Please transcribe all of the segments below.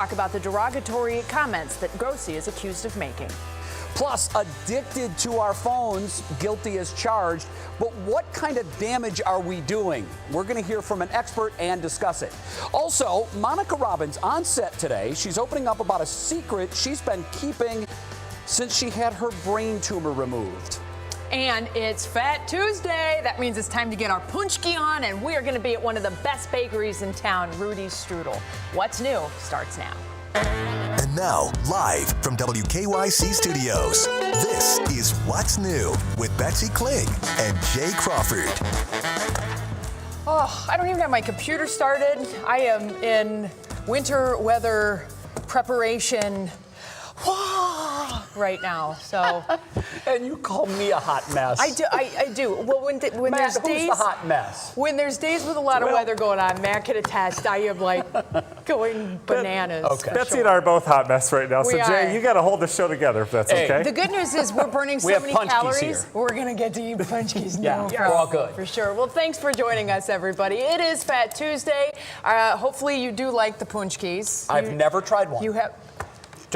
Talk about the derogatory comments that Grossi is accused of making. Plus, addicted to our phones, guilty as charged. But what kind of damage are we doing? We're going to hear from an expert and discuss it. Also, Monica Robbins on set today. She's opening up about a secret she's been keeping since she had her brain tumor removed. And it's Fat Tuesday. That means it's time to get our punchki on, and we are going to be at one of the best bakeries in town, Rudy's Strudel. What's new starts now. And now, live from WKYC Studios, this is What's New with Betsy Kling and Jay Crawford. Oh, I don't even have my computer started. I am in winter weather preparation right now, so. And you call me a hot mess. I do. Well, when Matt, there's who's days, the hot mess? when there's days with a lot of weather going on, Matt can attest. I am like going bananas. Okay. Betsy and I are both hot mess right now. So We Jay, are. you got to hold the show together if that's okay. The good news is we're burning so have many punchkis calories. here. We're gonna get to eat punchkis. Yeah, no we're all problem, good. for sure. Well, thanks for joining us, everybody. It is Fat Tuesday. Hopefully, you do like the punchkis. I've never tried one. You have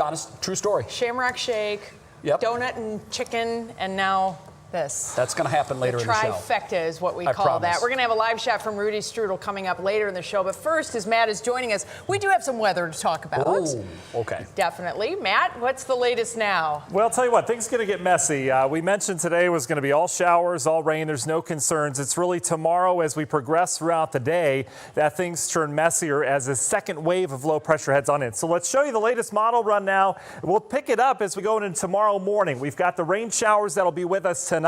Honest, true story. Shamrock Shake, Yep. donut and chicken, and now this. That's going to happen later in the show. Trifecta is what we I call that. promise. We're going to have a live shot from Rudy's Strudel coming up later in the show. But first, as Matt is joining us, we do have some weather to talk about. Oh, okay. Definitely. Matt, what's the latest now? Well, I'll tell you what, things are going to get messy. We mentioned today was going to be all showers, all rain. There's no concerns. It's really tomorrow as we progress throughout the day that things turn messier as a second wave of low pressure heads on in. So let's show you the latest model run now. We'll pick it up as we go into tomorrow morning. We've got the rain showers that'll be with us tonight.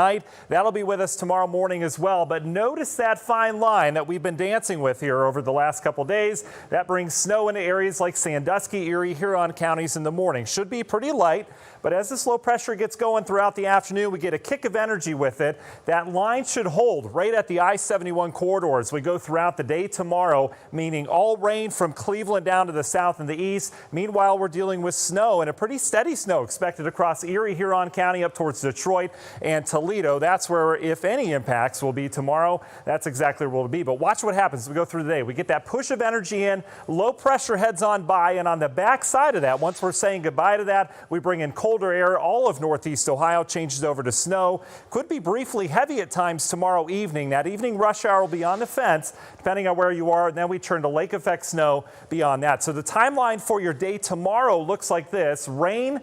That'll be with us tomorrow morning as well. But notice that fine line that we've been dancing with here over the last couple days. That brings snow into areas like Sandusky, Erie, Huron counties in the morning. Should be pretty light. But as this low pressure gets going throughout the afternoon, we get a kick of energy with it. That line should hold right at the I-71 corridor as we go throughout the day tomorrow, meaning all rain from Cleveland down to the south and the east. Meanwhile, we're dealing with snow, and a pretty steady snow expected across Erie, Huron County up towards Detroit and Toledo. That's where, if any impacts will be tomorrow. That's exactly where we'll be. But watch what happens as we go through the day. We get that push of energy in, low pressure heads on by, and on the back side of that, once we're saying goodbye to that, we bring in colder air. All of northeast Ohio changes over to snow. Could be briefly heavy at times tomorrow evening. That evening rush hour will be on the fence, depending on where you are. And then we turn to lake effect snow beyond that. So the timeline for your day tomorrow looks like this. Rain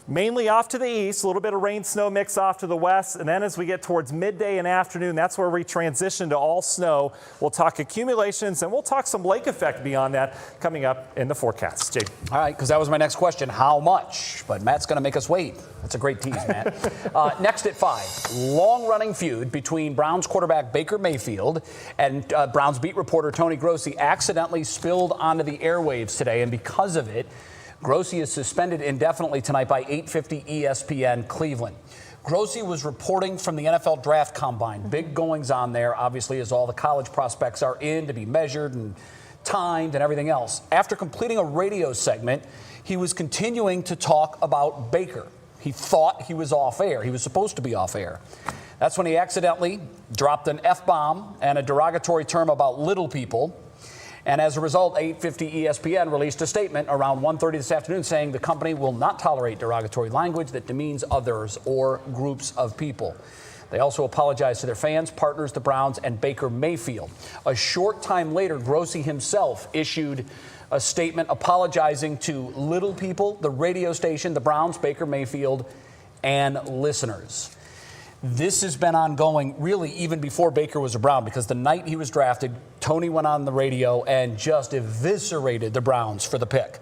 mainly off to the east, a little bit of rain snow mix off to the west, and then as we get towards midday and afternoon, that's where we transition to all snow. We'll talk accumulations and we'll talk some lake effect beyond that coming up in the forecast. Jay. All right, because that was my next question. How much? But Matt's going to make us wait. That's a great tease, Matt. Next at 5, long-running feud between Browns quarterback Baker Mayfield and Browns beat reporter Tony Grossi accidentally spilled onto the airwaves today, and because of it, Grossi is suspended indefinitely tonight by 850 ESPN Cleveland. Grossi was reporting from the NFL Draft Combine. Big goings on there, obviously, as all the college prospects are in to be measured and timed and everything else. After completing a radio segment, he was continuing to talk about Baker. He thought he was off air. He was supposed to be off air. That's when he accidentally dropped an F-bomb and a derogatory term about little people. And as a result, 850 ESPN released a statement around 1:30 this afternoon saying the company will not tolerate derogatory language that demeans others or groups of people. They also apologized to their fans, partners, the Browns, and Baker Mayfield. A short time later, Grossi himself issued a statement apologizing to little people, the radio station, the Browns, Baker Mayfield, and listeners. This has been ongoing really even before Baker was a Brown, because the night he was drafted, Tony went on the radio and just eviscerated the Browns for the pick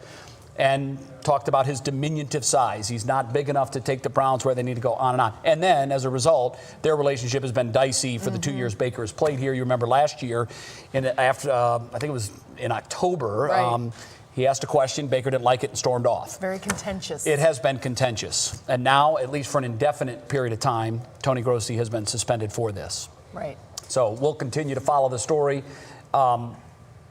and talked about his diminutive size. He's not big enough to take the Browns where they need to go on and on. And then, as a result, their relationship has been dicey for the 2 years Baker has played here. You remember last year, I think it was in October, right. He asked a question, Baker didn't like it and stormed off. Very contentious. It has been contentious. And now, at least for an indefinite period of time, Tony Grossi has been suspended for this. Right. So we'll continue to follow the story.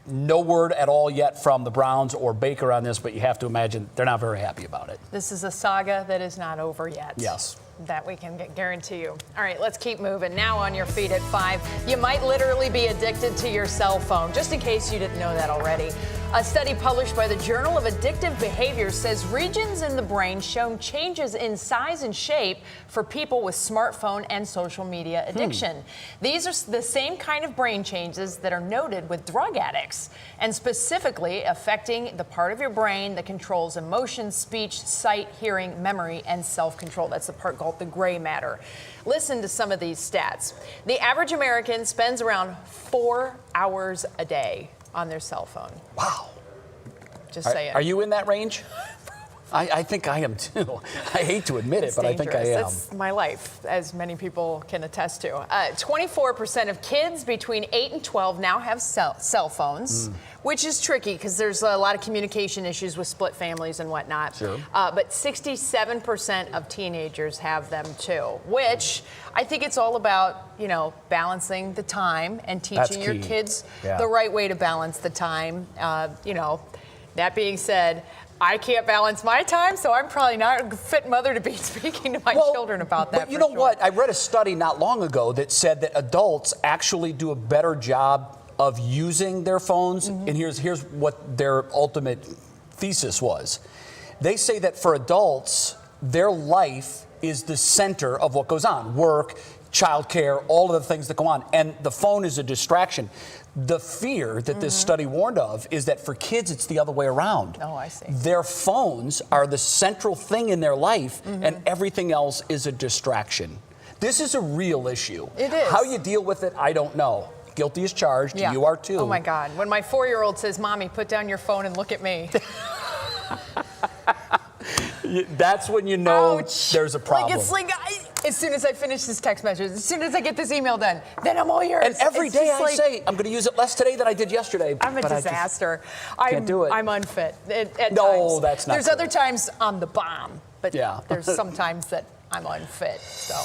No word at all yet from the Browns or Baker on this, but you have to imagine they're not very happy about it. This is a saga that is not over yet. Yes. That we can guarantee you. All right, let's keep moving. Now on your feet at 5, you might literally be addicted to your cell phone, just in case you didn't know that already. A study published by the Journal of Addictive Behavior says regions in the brain shown changes in size and shape for people with smartphone and social media addiction. These are the same kind of brain changes that are noted with drug addicts, and specifically affecting the part of your brain that controls emotion, speech, sight, hearing, memory, and self-control. That's the part called the gray matter. Listen to some of these stats. The average American spends around 4 hours a day on their cell phone. Wow. Just saying. Are you in that range? I think I am too. I hate to admit it, but I think I am. That's my life, as many people can attest to. 24% of kids between 8 and 12 now have cell phones, which is tricky because there's a lot of communication issues with split families and whatnot. Sure. But 67% of teenagers have them too, which I think it's all about, balancing the time and teaching your kids the right way to balance the time. That being said, I can't balance my time, so I'm probably not a fit mother to be speaking to my children about that. But you know what? I read a study not long ago that said that adults actually do a better job of using their phones. And here's what their ultimate thesis was. They say that for adults, their life is the center of what goes on. Work, childcare, all of the things that go on. And the phone is a distraction. The fear that this study warned of is that for kids, it's the other way around. Oh, I see. Their phones are the central thing in their life, and everything else is a distraction. This is a real issue. It is. How you deal with it, I don't know. Guilty as charged. Yeah. You are too. Oh, my God. When my 4-year-old says, Mommy, put down your phone and look at me. That's when you know Ouch. there's a problem. As soon as I finish this text message, as soon as I get this email done, then I'm all yours. And every day I say, I'm going to use it less today than I did yesterday. I'm a disaster. Can't do it. I'm unfit at times. No, that's not There's true. other times I'm the bomb, but Yeah. there's some times that I'm unfit. So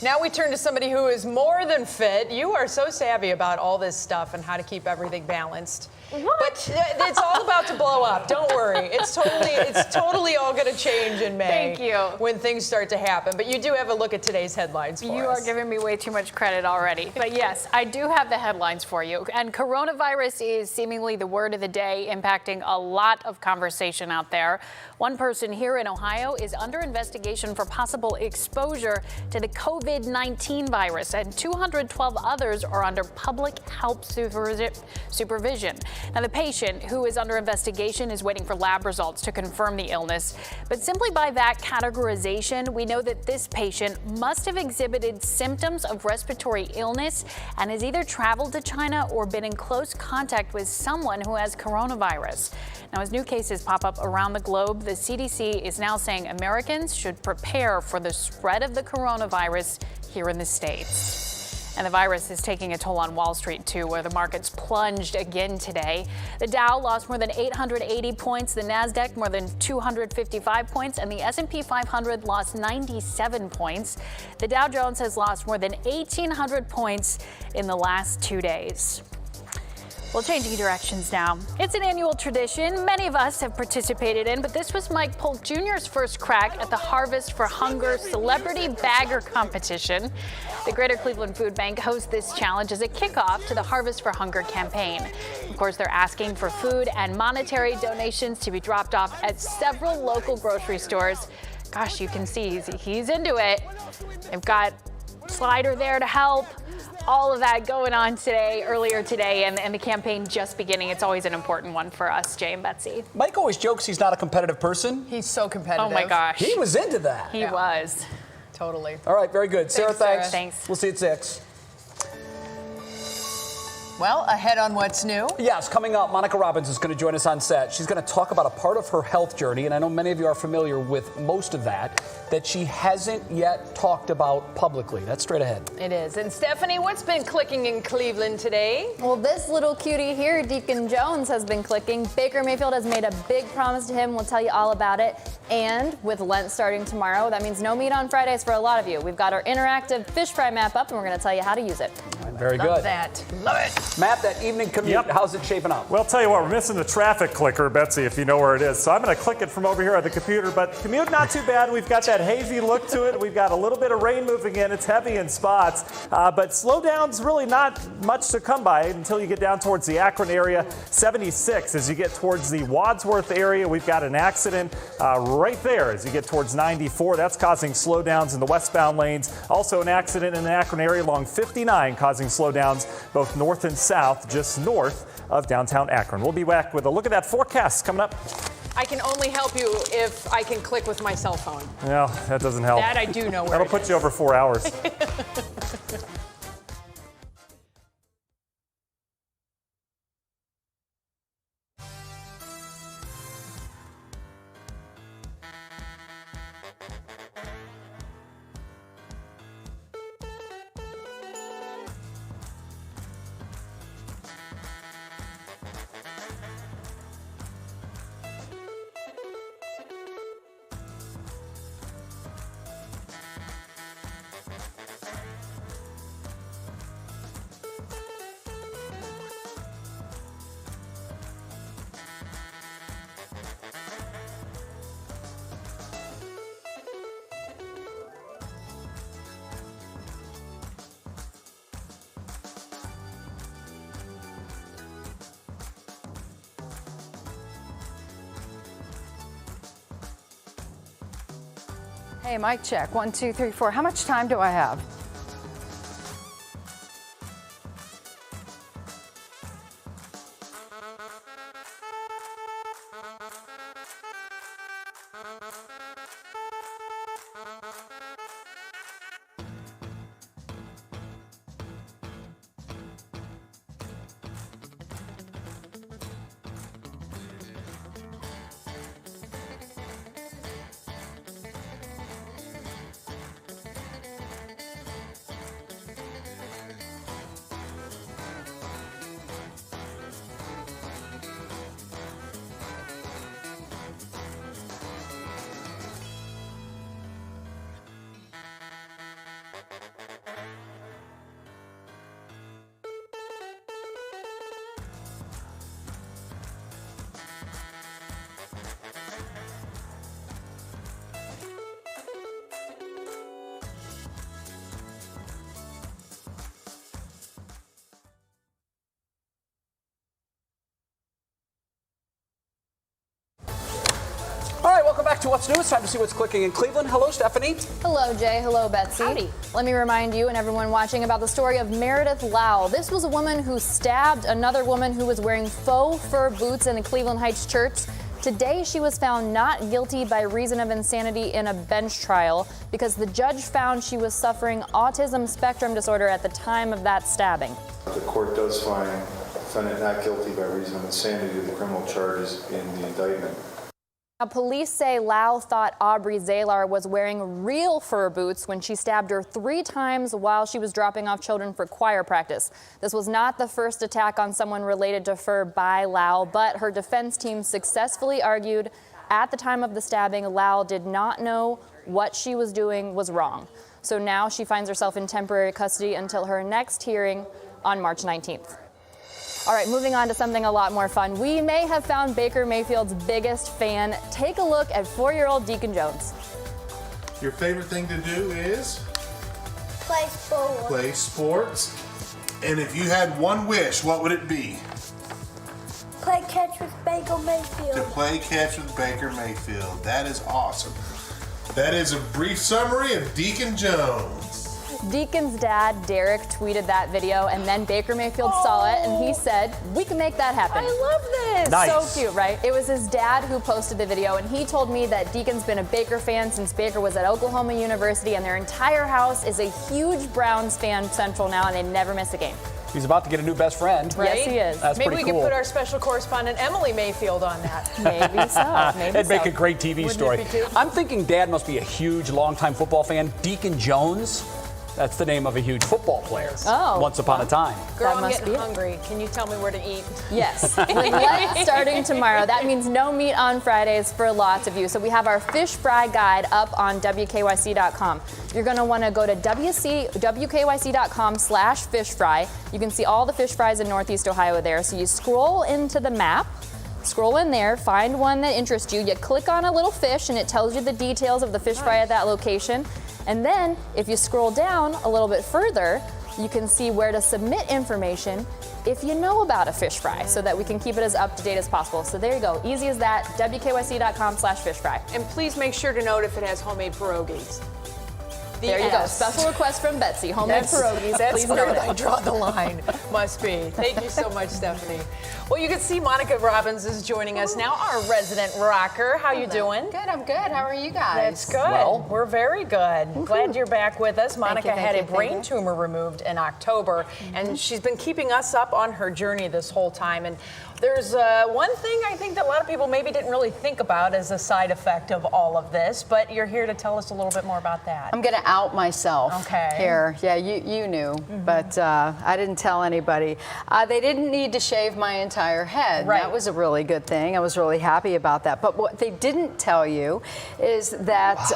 now we turn to somebody who is more than fit. You are so savvy about all this stuff and how to keep everything balanced. What? But it's all about to blow up. Don't worry. It's totally all going to change in May. Thank you. When things start to happen. But you do have a look at today's headlines for us. You are giving me way too much credit already. But yes, I do have the headlines for you. And coronavirus is seemingly the word of the day, impacting a lot of conversation out there. One person here in Ohio is under investigation for possible exposure to the COVID-19 virus, and 212 others are under public health supervision. Now, the patient who is under investigation is waiting for lab results to confirm the illness. But simply by that categorization, we know that this patient must have exhibited symptoms of respiratory illness and has either traveled to China or been in close contact with someone who has coronavirus. Now, as new cases pop up around the globe, the CDC is now saying Americans should prepare for the spread of the coronavirus here in the States. And the virus is taking a toll on Wall Street, too, where the markets plunged again today. The Dow lost more than 880 points, the Nasdaq more than 255 points, and the S&P 500 lost 97 points. The Dow Jones has lost more than 1,800 points in the last 2 days. Well, changing directions now. It's an annual tradition many of us have participated in, but this was Mike Polk Jr.'s first crack at the Harvest for Hunger Celebrity Bagger Competition. The Greater Cleveland Food Bank hosts this challenge as a kickoff to the Harvest for Hunger campaign. Of course, they're asking for food and monetary donations to be dropped off at several local grocery stores. Gosh, you can see he's into it. They've got Slider there to help. All of that going on earlier today, and the campaign just beginning. It's always an important one for us, Jay and Betsy. Mike always jokes he's not a competitive person. He's so competitive. Oh my gosh. He was into that. He was. Totally. All right, very good. Sarah, thanks. Thanks. We'll see you at 6. Well, ahead on what's new. Yes, coming up, Monica Robbins is going to join us on set. She's going to talk about a part of her health journey, and I know many of you are familiar with most of that she hasn't yet talked about publicly. That's straight ahead. It is. And Stephanie, what's been clicking in Cleveland today? Well, this little cutie here, Deacon Jones, has been clicking. Baker Mayfield has made a big promise to him. We'll tell you all about it. And with Lent starting tomorrow, that means no meat on Fridays for a lot of you. We've got our interactive fish fry map up, and we're going to tell you how to use it. Very Love good. that. Love it. Matt, that evening commute, Yep. how's it shaping up? Well, tell you what, we're missing the traffic clicker, Betsy, if you know where it is. So I'm going to click it from over here on the computer. But commute, not too bad. We've got that hazy look to it. We've got a little bit of rain moving in. It's heavy in spots. But slowdown's really not much to come by until you get down towards the Akron area. 76 as you get towards the Wadsworth area. We've got an accident right there as you get towards 94. That's causing slowdowns in the westbound lanes. Also an accident in the Akron area along 59 causing slowdowns both north and south, just north of downtown Akron. We'll be back with a look at that forecast coming up. I can only help you if I can click with my cell phone. No, that doesn't help. That I do know where That'll it put is. you over 4 hours. Hey, mic check. 1, 2, 3, 4. How much time do I have? All right, welcome back to What's New. It's time to see what's clicking in Cleveland. Hello, Stephanie. Hello, Jay. Hello, Betsy. Howdy. Let me remind you and everyone watching about the story of Meredith Lau. This was a woman who stabbed another woman who was wearing faux fur boots in a Cleveland Heights church. Today, she was found not guilty by reason of insanity in a bench trial because the judge found she was suffering autism spectrum disorder at the time of that stabbing. The court does find the defendant not guilty by reason of insanity of the criminal charges in the indictment. Now, police say Lau thought Aubrey Zalar was wearing real fur boots when she stabbed her 3 times while she was dropping off children for choir practice. This was not the first attack on someone related to fur by Lau, but her defense team successfully argued at the time of the stabbing, Lau did not know what she was doing was wrong. So now she finds herself in temporary custody until her next hearing on March 19th. All right, moving on to something a lot more fun. We may have found Baker Mayfield's biggest fan. Take a look at 4-year-old Deacon Jones. Your favorite thing to do is? Play sports. Play sports. And if you had one wish, what would it be? Play catch with Baker To Mayfield. play catch with Baker Mayfield. That is awesome. That is a brief summary of Deacon Jones. Deacon's dad, Derek, tweeted that video, and then Baker Mayfield saw it, and he said, "We can make that happen." I love this. Nice. So cute, right? It was his dad who posted the video, and he told me that Deacon's been a Baker fan since Baker was at Oklahoma University, and their entire house is a huge Browns fan central now, and they never miss a game. He's about to get a new best friend. Right? Yes, he is. That's Maybe pretty we cool. could put our special correspondent Emily Mayfield on that. Maybe so. Maybe It'd make so. a great TV Wouldn't story. it be too? I'm thinking Dad must be a huge, longtime football fan. Deacon Jones. That's the name of a huge football player. Oh. Once upon a time. Girl, That I'm must getting be it. hungry. Can you tell me where to eat? Yes, Lent starting tomorrow. That means no meat on Fridays for lots of you. So we have our fish fry guide up on WKYC.com. You're going to want to go to WKYC.com/fish fry. You can see all the fish fries in Northeast Ohio there. So you scroll into the map. Scroll in there, find one that interests you. You click on a little fish and it tells you the details of the fish fry at that location. And then if you scroll down a little bit further, you can see where to submit information if you know about a fish fry so that we can keep it as up to date as possible. So there you go, easy as that, WKYC.com/fish fry. And please make sure to note if it has homemade pierogies. There you go, special request from Betsy, homemade pierogies, That's please where note I it. draw the line, must be. Thank you so much, Stephanie. Well, you can see Monica Robbins is joining us now, our resident rocker. How you doing? Good, I'm good. How are you guys? That's good. Well. We're very good. Glad you're back with us. Monica thank had you, a thank brain you. tumor removed in October, and she's been keeping us up on her journey this whole time. And there's one thing I think that a lot of people maybe didn't really think about as a side effect of all of this, but you're here to tell us a little bit more about that. I'm going to out myself Okay. here. Yeah, you knew, but I didn't tell anybody. They didn't need to shave my entire head. Right. That was a really good thing. I was really happy about that. But what they didn't tell you is that,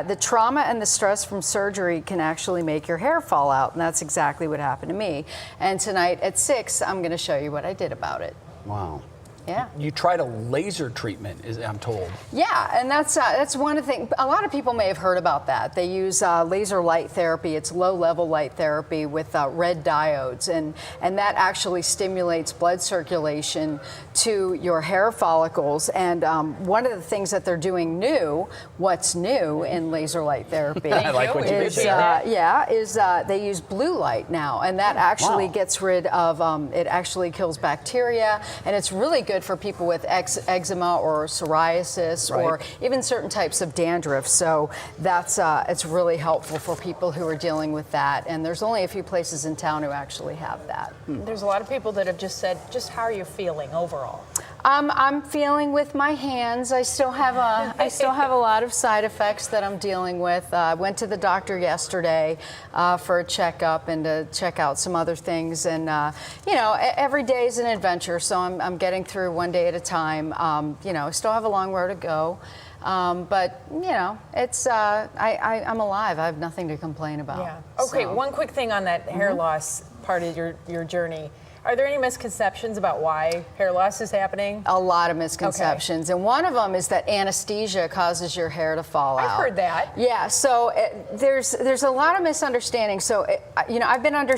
the trauma and the stress from surgery can actually make your hair fall out, and that's exactly what happened to me. And tonight at 6, I'm going to show you what I did about it. Wow. Yeah. You tried a laser treatment, I'm told. Yeah, and that's one of the things. A lot of people may have heard about that. They use laser light therapy. It's low-level light therapy with red diodes, and that actually stimulates blood circulation to your hair follicles. And one of the things that they're doing what's new in laser light therapy I like what you did there. is they use blue light now, and that actually gets rid of, it actually kills bacteria, and it's really good for people with eczema or psoriasis or even certain types of dandruff. So that's it's really helpful for people who are dealing with that. And there's only a few places in town who actually have that. There's a lot of people that have just said, just how are you feeling overall? I'm feeling with my hands. I still have a lot of side effects that I'm dealing with. I went to the doctor yesterday for a checkup and to check out some other things. And every day is an adventure, so I'm getting through one day at a time. I still have a long road to go. But it's I'm alive. I have nothing to complain about. Yeah. Okay, So. one quick thing on that hair loss part of your journey. Are there any misconceptions about why hair loss is happening? A lot of misconceptions, and one of them is that anesthesia causes your hair to fall out. I've heard that. Yeah, so there's a lot of misunderstanding. So I've been under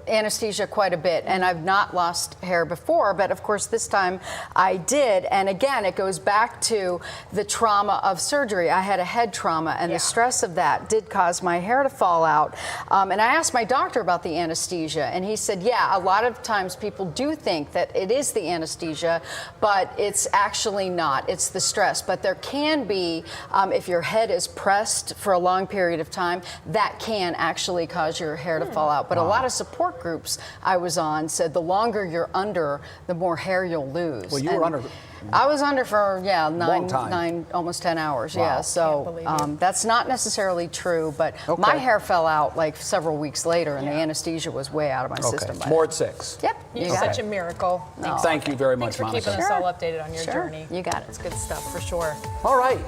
anesthesia quite a bit, and I've not lost hair before, but of course this time I did. And again, it goes back to the trauma of surgery. I had a head trauma, and the stress of that did cause my hair to fall out. And I asked my doctor about the anesthesia, and he said, yeah, a lot of times people do think that it is the anesthesia, but it's actually not. It's the stress. But there can be, if your head is pressed for a long period of time, that can actually cause your hair to fall out. But a lot of support groups I was on said the longer you're under, the more hair you'll lose. Well, you were under. I was under for Long time. nine, almost 10 hours. Wow. Yeah, Can't so believe it. that's not necessarily true. But my hair fell out like several weeks later, and the anesthesia was way out of my system. By More then. at 6. Yep, You're you got such it. a miracle. Thank you very much, Thanks for Monica. keeping us all updated on your journey. You got it. It's good stuff for sure. All right,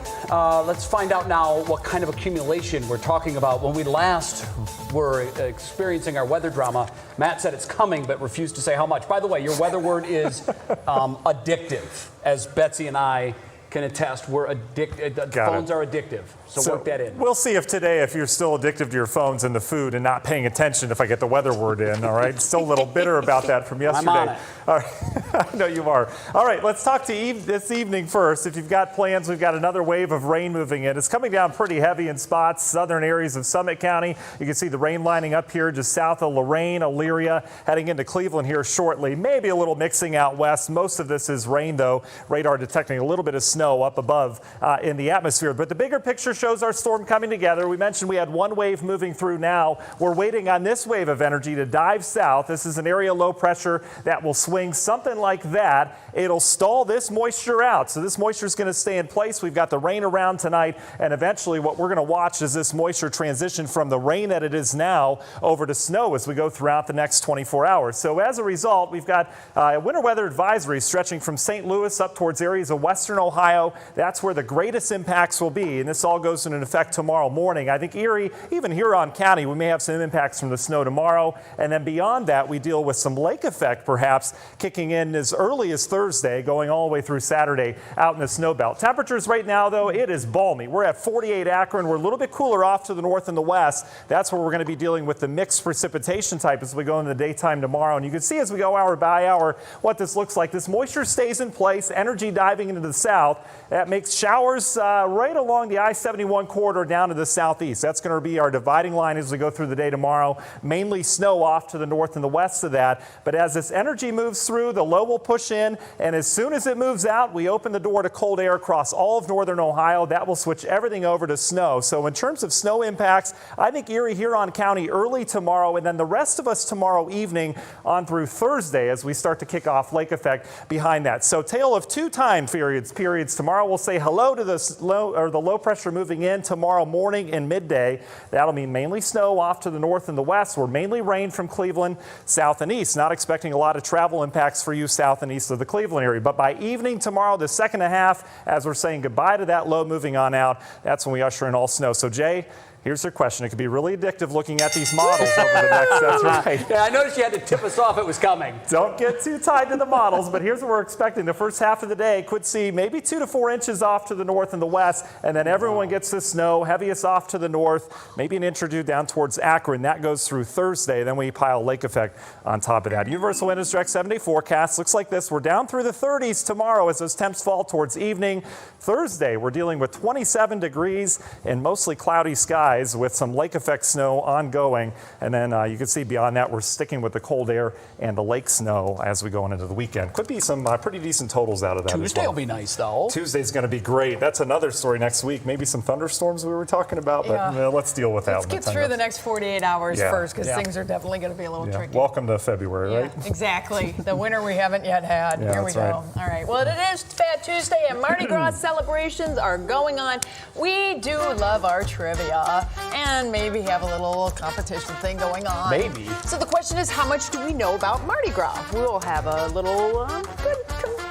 let's find out now what kind of accumulation we're talking about. When we last were experiencing our weather drama, Matt said it's coming, but refused to say how much. By the way, your weather word is addictive, as Betsy and I can attest. We're addicted. Phones are addictive. So work that in. We'll see if you're still addicted to your phones and the food and not paying attention if I get the weather word in, all right? Still a little bitter about that from yesterday. I'm on it. All right. I know you are. All right, let's talk to this evening first. If you've got plans, we've got another wave of rain moving in. It's coming down pretty heavy in spots, southern areas of Summit County. You can see the rain lining up here just south of Lorain, Elyria, heading into Cleveland here shortly. Maybe a little mixing out west. Most of this is rain, though. Radar detecting a little bit of snow snow up above in the atmosphere. But the bigger picture shows our storm coming together. We mentioned we had one wave moving through now. We're waiting on this wave of energy to dive south. This is an area low pressure that will swing something like that. It'll stall this moisture out. So this moisture is going to stay in place. We've got the rain around tonight, and eventually what we're going to watch is this moisture transition from the rain that it is now over to snow as we go throughout the next 24 hours. So as a result, we've got winter weather advisories stretching from St. Louis up towards areas of western Ohio. That's where the greatest impacts will be, and this all goes into effect tomorrow morning. I think Erie, even Huron County, we may have some impacts from the snow tomorrow, and then beyond that, we deal with some lake effect perhaps kicking in as early as Thursday, going all the way through Saturday out in the snow belt. Temperatures right now, though, it is balmy. We're at 48 Akron. We're a little bit cooler off to the north and the west. That's where we're going to be dealing with the mixed precipitation type as we go into the daytime tomorrow. And you can see as we go hour by hour what this looks like. This moisture stays in place, energy diving into the south. That makes showers right along the I-71 corridor down to the southeast. That's going to be our dividing line as we go through the day tomorrow. Mainly snow off to the north and the west of that. But as this energy moves through, the low will push in, and as soon as it moves out, we open the door to cold air across all of northern Ohio. That will switch everything over to snow. So in terms of snow impacts, I think Erie, Huron County early tomorrow, and then the rest of us tomorrow evening on through Thursday as we start to kick off lake effect behind that. So tale of two time periods. Tomorrow we'll say hello to the low pressure moving in tomorrow morning and midday. That'll mean mainly snow off to the north and the west. We're mainly rain from Cleveland, south and east. Not expecting a lot of travel impacts for you south and east of the Cleveland area. But by evening tomorrow, the second half, as we're saying goodbye to that low moving on out, that's when we usher in all snow. So Jay, here's your question. It could be really addictive looking at these models over the next. That's right. Yeah, I noticed you had to tip us off. It was coming. Don't get too tied to the models, but here's what we're expecting. The first half of the day could see maybe 2 to 4 inches off to the north and the west, and then everyone gets the snow, heaviest off to the north, maybe an inch or two down towards Akron. That goes through Thursday. Then we pile lake effect on top of that. Universal Windows Direct 7-day forecast looks like this. We're down through the 30s tomorrow as those temps fall towards evening. Thursday, we're dealing with 27 degrees and mostly cloudy skies with some lake effect snow ongoing. And then you can see beyond that, we're sticking with the cold air and the lake snow as we go into the weekend. Could be some pretty decent totals out of that. Tuesday will be nice, though. Tuesday's going to be great. That's another story next week. Maybe some thunderstorms we were talking about, but let's deal with that. Let's get through the next 48 hours first, because things are definitely going to be a little tricky. Welcome to February, right? Exactly. The winter we haven't yet had. Here we go. Right. All right. Well, it is Fat Tuesday, and Mardi Gras celebrations are going on. We do love our trivia, and maybe have a little competition thing going on. Maybe. So the question is, how much do we know about Mardi Gras? We'll have a little good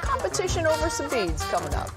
competition over some beads coming up.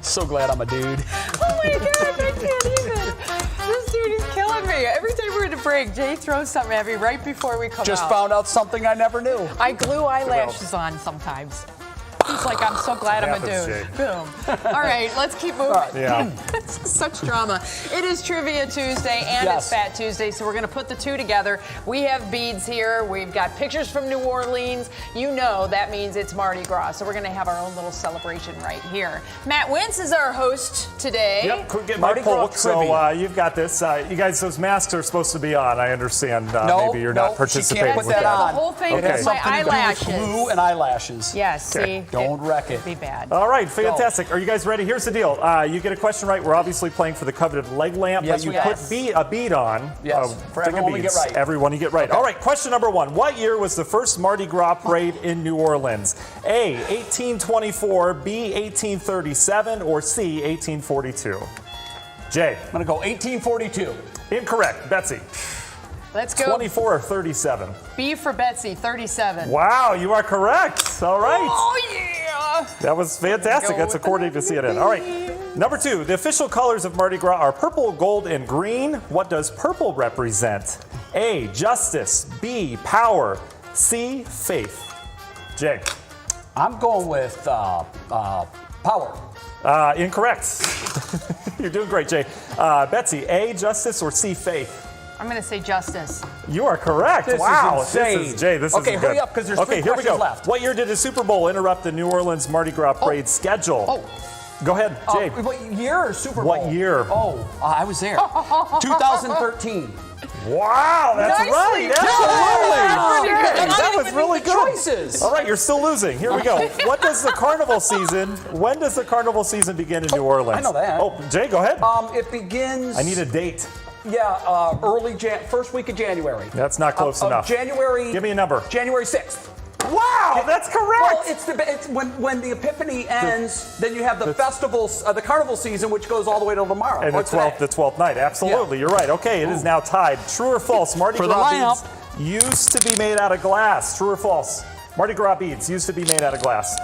So glad I'm a dude. Oh my God, I can't even. This dude is killing me. Every time we're in a break, Jay throws something at me right before we come Just out. found out something I never knew. I glue eyelashes on sometimes. He's like, I'm so glad I'm a dude. Boom. All right, let's keep moving. Yeah. Such drama. It is Trivia Tuesday and it's Fat Tuesday, so we're going to put the two together. We have beads here. We've got pictures from New Orleans. You know that means it's Mardi Gras, so we're going to have our own little celebration right here. Matt Wentz is our host today. Yep, could get my poll. So you've got this. You guys, those masks are supposed to be on. I understand. Maybe you're not participating put with that that. on. The whole thing It has is my something to do with eyelashes. glue and eyelashes. Yes, see? Don't wreck it. Be bad. All right, fantastic. Are you guys ready? Here's the deal. You get a question right. We're obviously playing for the coveted leg lamp, Yes, but you we put are. a bead on. Yes, for everyone we get right. Everyone you get right. Okay. All right, question number one. What year was the first Mardi Gras parade in New Orleans? A, 1824, B, 1837, or C, 1842? Jay. I'm going to go 1842. Incorrect. Betsy. Let's go. 24 or 37? B for Betsy, 37. Wow, you are correct. All right. Oh, yeah. That was fantastic. Go That's with according to CNN. All right. Number two, the official colors of Mardi Gras are purple, gold, and green. What does purple represent? A, justice. B, power. C, faith. Jay. I'm going with power. Incorrect. You're doing great, Jay. Betsy, A, justice, or C, faith? I'm going to say justice. You are correct. This wow. is insane. This is Jay. This Okay, is hurry good. up, 'cause there's okay, three here we go. questions left. What year did the Super Bowl interrupt the New Orleans Mardi Gras parade schedule? Go ahead, Jay. What year or Super Bowl? What year? I was there. 2013. Wow, that's Nicely right. done. Absolutely. Yeah, And I That didn't was even really need the good. choices. All right, you're still losing. Here we go. What does the carnival season? When does the carnival season begin in New Orleans? I know that. Oh, Jay, go ahead. It begins. I need a date. Yeah, first week of January. That's not close enough. January. Give me a number. January 6th. Wow, that's correct. Well, it's when the Epiphany ends, then you have the festivals, the carnival season, which goes all the way till tomorrow. And or the today. 12th night. Absolutely, you're right. Okay, it is now tied. True or false? Mardi For the Gras beads used to be made out of glass. True or false? Mardi Gras beads used to be made out of glass.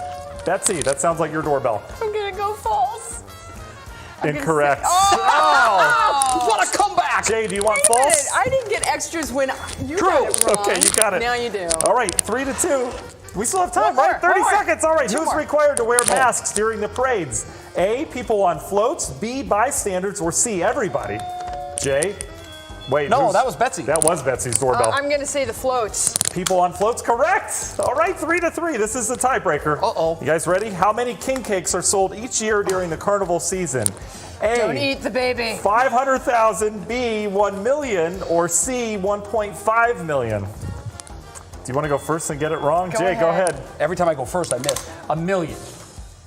Betsy, that sounds like your doorbell. I'm going to go false. Incorrect. What a comeback! Jay, do you want Wait a minute, false? I didn't get extras when you True. got it wrong. Okay, you got it. Now you do. All right, 3-2. We still have time, One right? more, 30 one more. seconds. All right, Two who's more. required to wear masks during the parades? A, people on floats, B, bystanders, or C, everybody? Jay? Wait. No, that was Betsy. That was Betsy's doorbell. I'm going to say the floats. People on floats, correct. All right, 3-3. This is the tiebreaker. Uh-oh. You guys ready? How many king cakes are sold each year during the carnival season? A, Don't eat the baby. 500,000, B, 1 million, or C, 1.5 million? Do you want to go first and get it wrong? Jay, go ahead. Every time I go first, I miss. $1 million.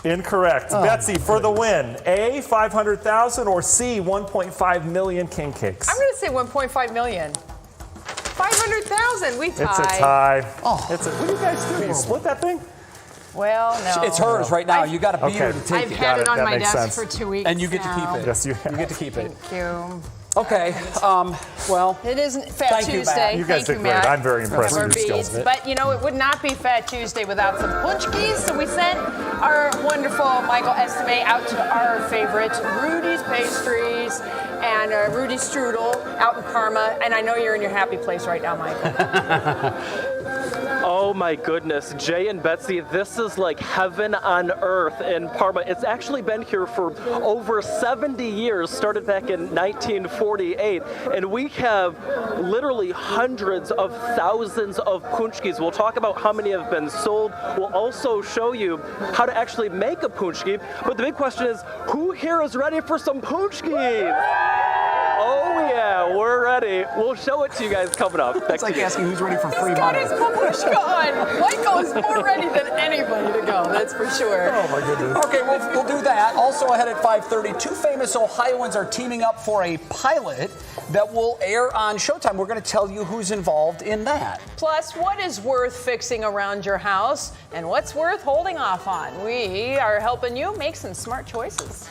Incorrect. Betsy, for the win. A, 500,000, or C, 1.5 million king cakes? I'm going to say 1.5 million. 500,000. We tie. It's a tie. What do you guys do? You split that thing? Well, no. It's hers right now. You got to be here to take I've it. had it on That my makes desk sense. for 2 weeks And you get to now. keep it. Yes, you have. You get to keep it. Thank you. Okay. Well, It isn't Fat Thank you, Tuesday. Matt. You guys Thank did great. Matt. I'm very impressed Our with your skills. beads. But you know, it would not be Fat Tuesday without some punchkis. So we sent our wonderful Michael Estime out to our favorite Rudy's Pastries and Rudy's Strudel out in Parma. And I know you're in your happy place right now, Michael. Oh my goodness, Jay and Betsy, this is like heaven on earth in Parma. It's actually been here for over 70 years, started back in 1948, and we have literally hundreds of thousands of punchkis. We'll talk about how many have been sold. We'll also show you how to actually make a punchki, but the big question is, who here is ready for some punchkis? Oh yeah, we're ready. We'll show it to you guys coming up. it's like asking who's ready for free He's got money. his babushka on. Michael is more ready than anybody to go, that's for sure. Oh my goodness. Okay, we'll do that. Also ahead at 5:30, two famous Ohioans are teaming up for a pilot that will air on Showtime. We're going to tell you who's involved in that. Plus, what is worth fixing around your house and what's worth holding off on? We are helping you make some smart choices.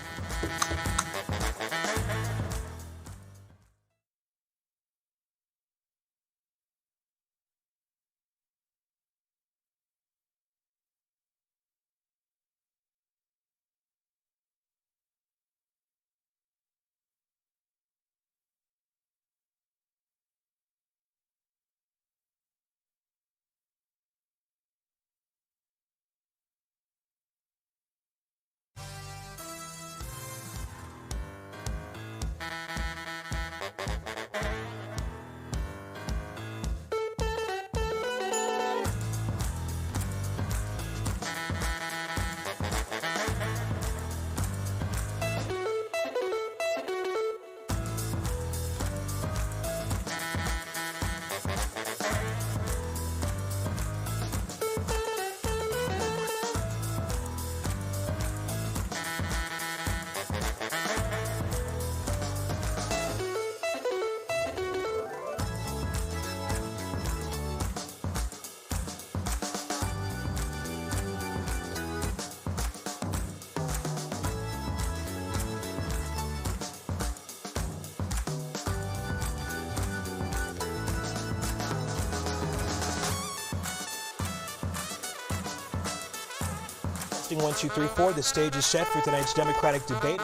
Testing 1, 2, 3, 4. The stage is set for tonight's Democratic debate.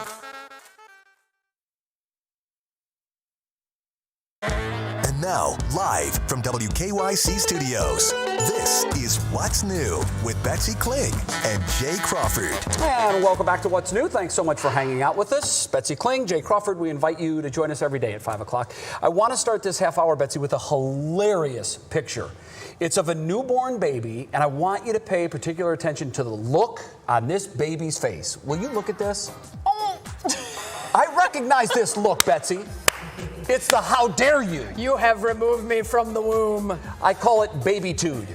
And now, live from WKYC Studios, this is What's New with Betsy Kling and Jay Crawford. And welcome back to What's New. Thanks so much for hanging out with us. Betsy Kling, Jay Crawford, we invite you to join us every day at 5 o'clock. I want to start this half hour, Betsy, with a hilarious picture. It's of a newborn baby, and I want you to pay particular attention to the look on this baby's face. Will you look at this? Oh. I recognize this look, Betsy. It's the how dare you. You have removed me from the womb. I call it baby-tude.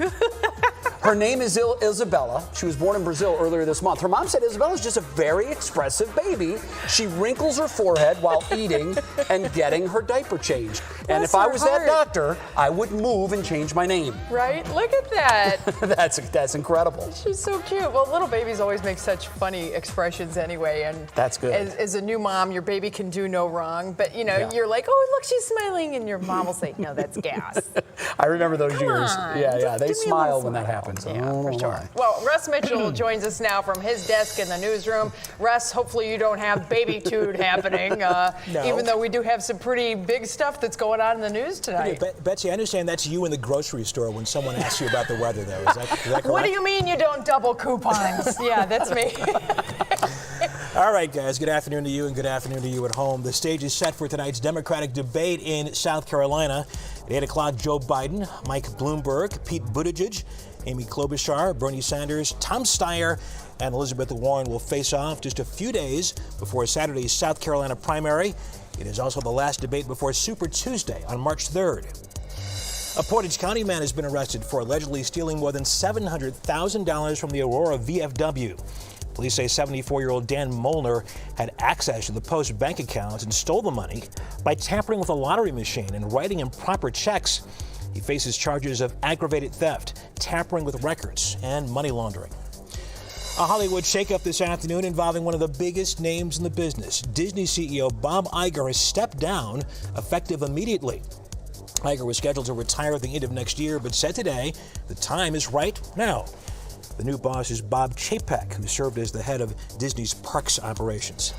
Her name is Isabella. She was born in Brazil earlier this month. Her mom said Isabella's just a very expressive baby. She wrinkles her forehead while eating and getting her diaper changed. And if I was that doctor, I would move and change my name. Right? Look at that. That's incredible. She's so cute. Well, little babies always make such funny expressions anyway. And that's good. As a new mom, your baby can do no wrong. But, you know, you're like, oh, look, she's smiling. And your mom will say, no, that's gas. I remember those Come years. on, Yeah. They give me a smile little when that smile. happens. Yeah, for sure. Well, Russ Mitchell joins us now from his desk in the newsroom. Russ, hopefully you don't have baby-tude happening, No. even though we do have some pretty big stuff that's going on in the news tonight. Okay, Betsy, I understand that's you in the grocery store when someone asks you about the weather, though. Is that correct? What do you mean you don't double coupons? Yeah, that's me. All right, guys, good afternoon to you and good afternoon to you at home. The stage is set for tonight's Democratic debate in South Carolina. At 8 o'clock, Joe Biden, Mike Bloomberg, Pete Buttigieg, Amy Klobuchar, Bernie Sanders, Tom Steyer, and Elizabeth Warren will face off just a few days before Saturday's South Carolina primary. It is also the last debate before Super Tuesday on March 3rd. A Portage County man has been arrested for allegedly stealing more than $700,000 from the Aurora VFW. Police say 74-year-old Dan Molnar had access to the Post bank accounts and stole the money by tampering with a lottery machine and writing improper checks. He faces charges of aggravated theft, tampering with records, and money laundering. A Hollywood shakeup this afternoon involving one of the biggest names in the business. Disney CEO Bob Iger has stepped down, effective immediately. Iger was scheduled to retire at the end of next year, but said today the time is right now. The new boss is Bob Chapek, who served as the head of Disney's parks operations.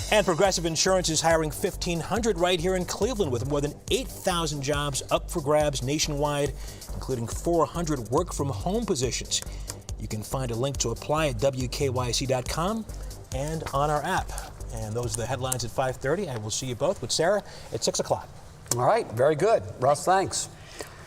And Progressive Insurance is hiring 1,500 right here in Cleveland, with more than 8,000 jobs up for grabs nationwide, including 400 work-from-home positions. You can find a link to apply at WKYC.com and on our app. And those are the headlines at 5:30. I will see you both with Sarah at 6 o'clock. All right, very good. Russ, thanks.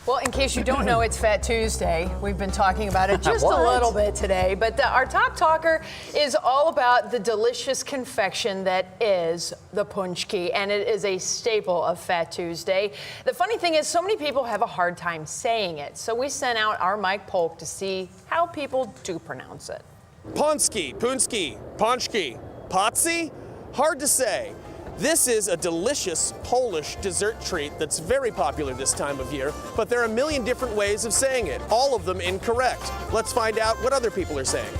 Well, in case you don't know, it's Fat Tuesday. We've been talking about it just a little bit today, but our top talker is all about the delicious confection that is the punchki, and it is a staple of Fat Tuesday. The funny thing is, so many people have a hard time saying it, so we sent out our Mike Polk to see how people do pronounce it. Punski, punski, ponchki, potsy? Hard to say. This is a delicious Polish dessert treat that's very popular this time of year, but there are a million different ways of saying it, all of them incorrect. Let's find out what other people are saying.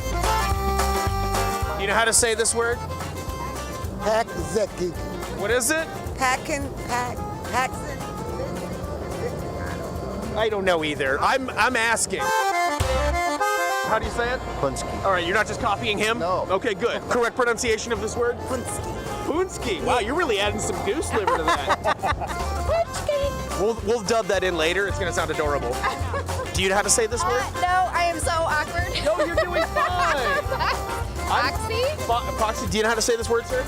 You know how to say this word? Hackzeki. What is it? Hacksin. I don't know either. I'm asking. How do you say it? Punski. All right, you're not just copying him? No. Okay, good. Correct pronunciation of this word? Punski. Punski. Wow, you're really adding some goose liver to that. We'll dub that in later. It's going to sound adorable. Do you know how to say this word? No, I am so awkward. No, you're doing fine. Foxy? Foxy, do you know how to say this word, sir?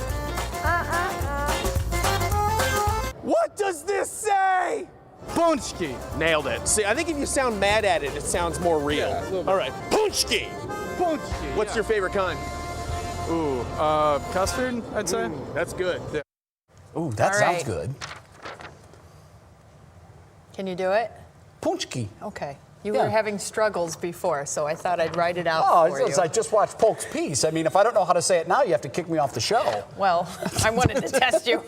What does this say? Punchki. Nailed it. See, I think if you sound mad at it, it sounds more real. Yeah, all right. Punchki. Punchki. What's your favorite kind? Ooh, custard, I'd say. Ooh, that's good. Ooh, that sounds good. Can you do it? Punchki. Okay. You were having struggles before, so I thought I'd write it out for you. I just watched Polk's piece. I mean, if I don't know how to say it now, you have to kick me off the show. Well, I wanted to test you.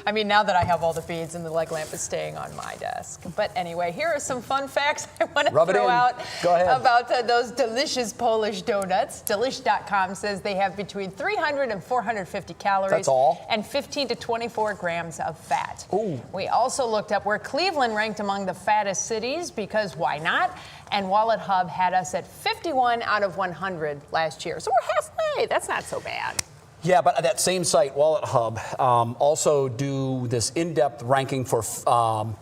I mean, now that I have all the beads and the leg lamp is staying on my desk. But anyway, here are some fun facts I want to throw out about those delicious Polish donuts. Delish.com says they have between 300 and 450 calories. That's all? And 15 to 24 grams of fat. Ooh. We also looked up where Cleveland ranked among the fattest cities, because why not? And Wallet Hub had us at 51 out of 100 last year. So we're halfway. That's not so bad. Yeah, but that same site, Wallet Hub, also do this in-depth ranking for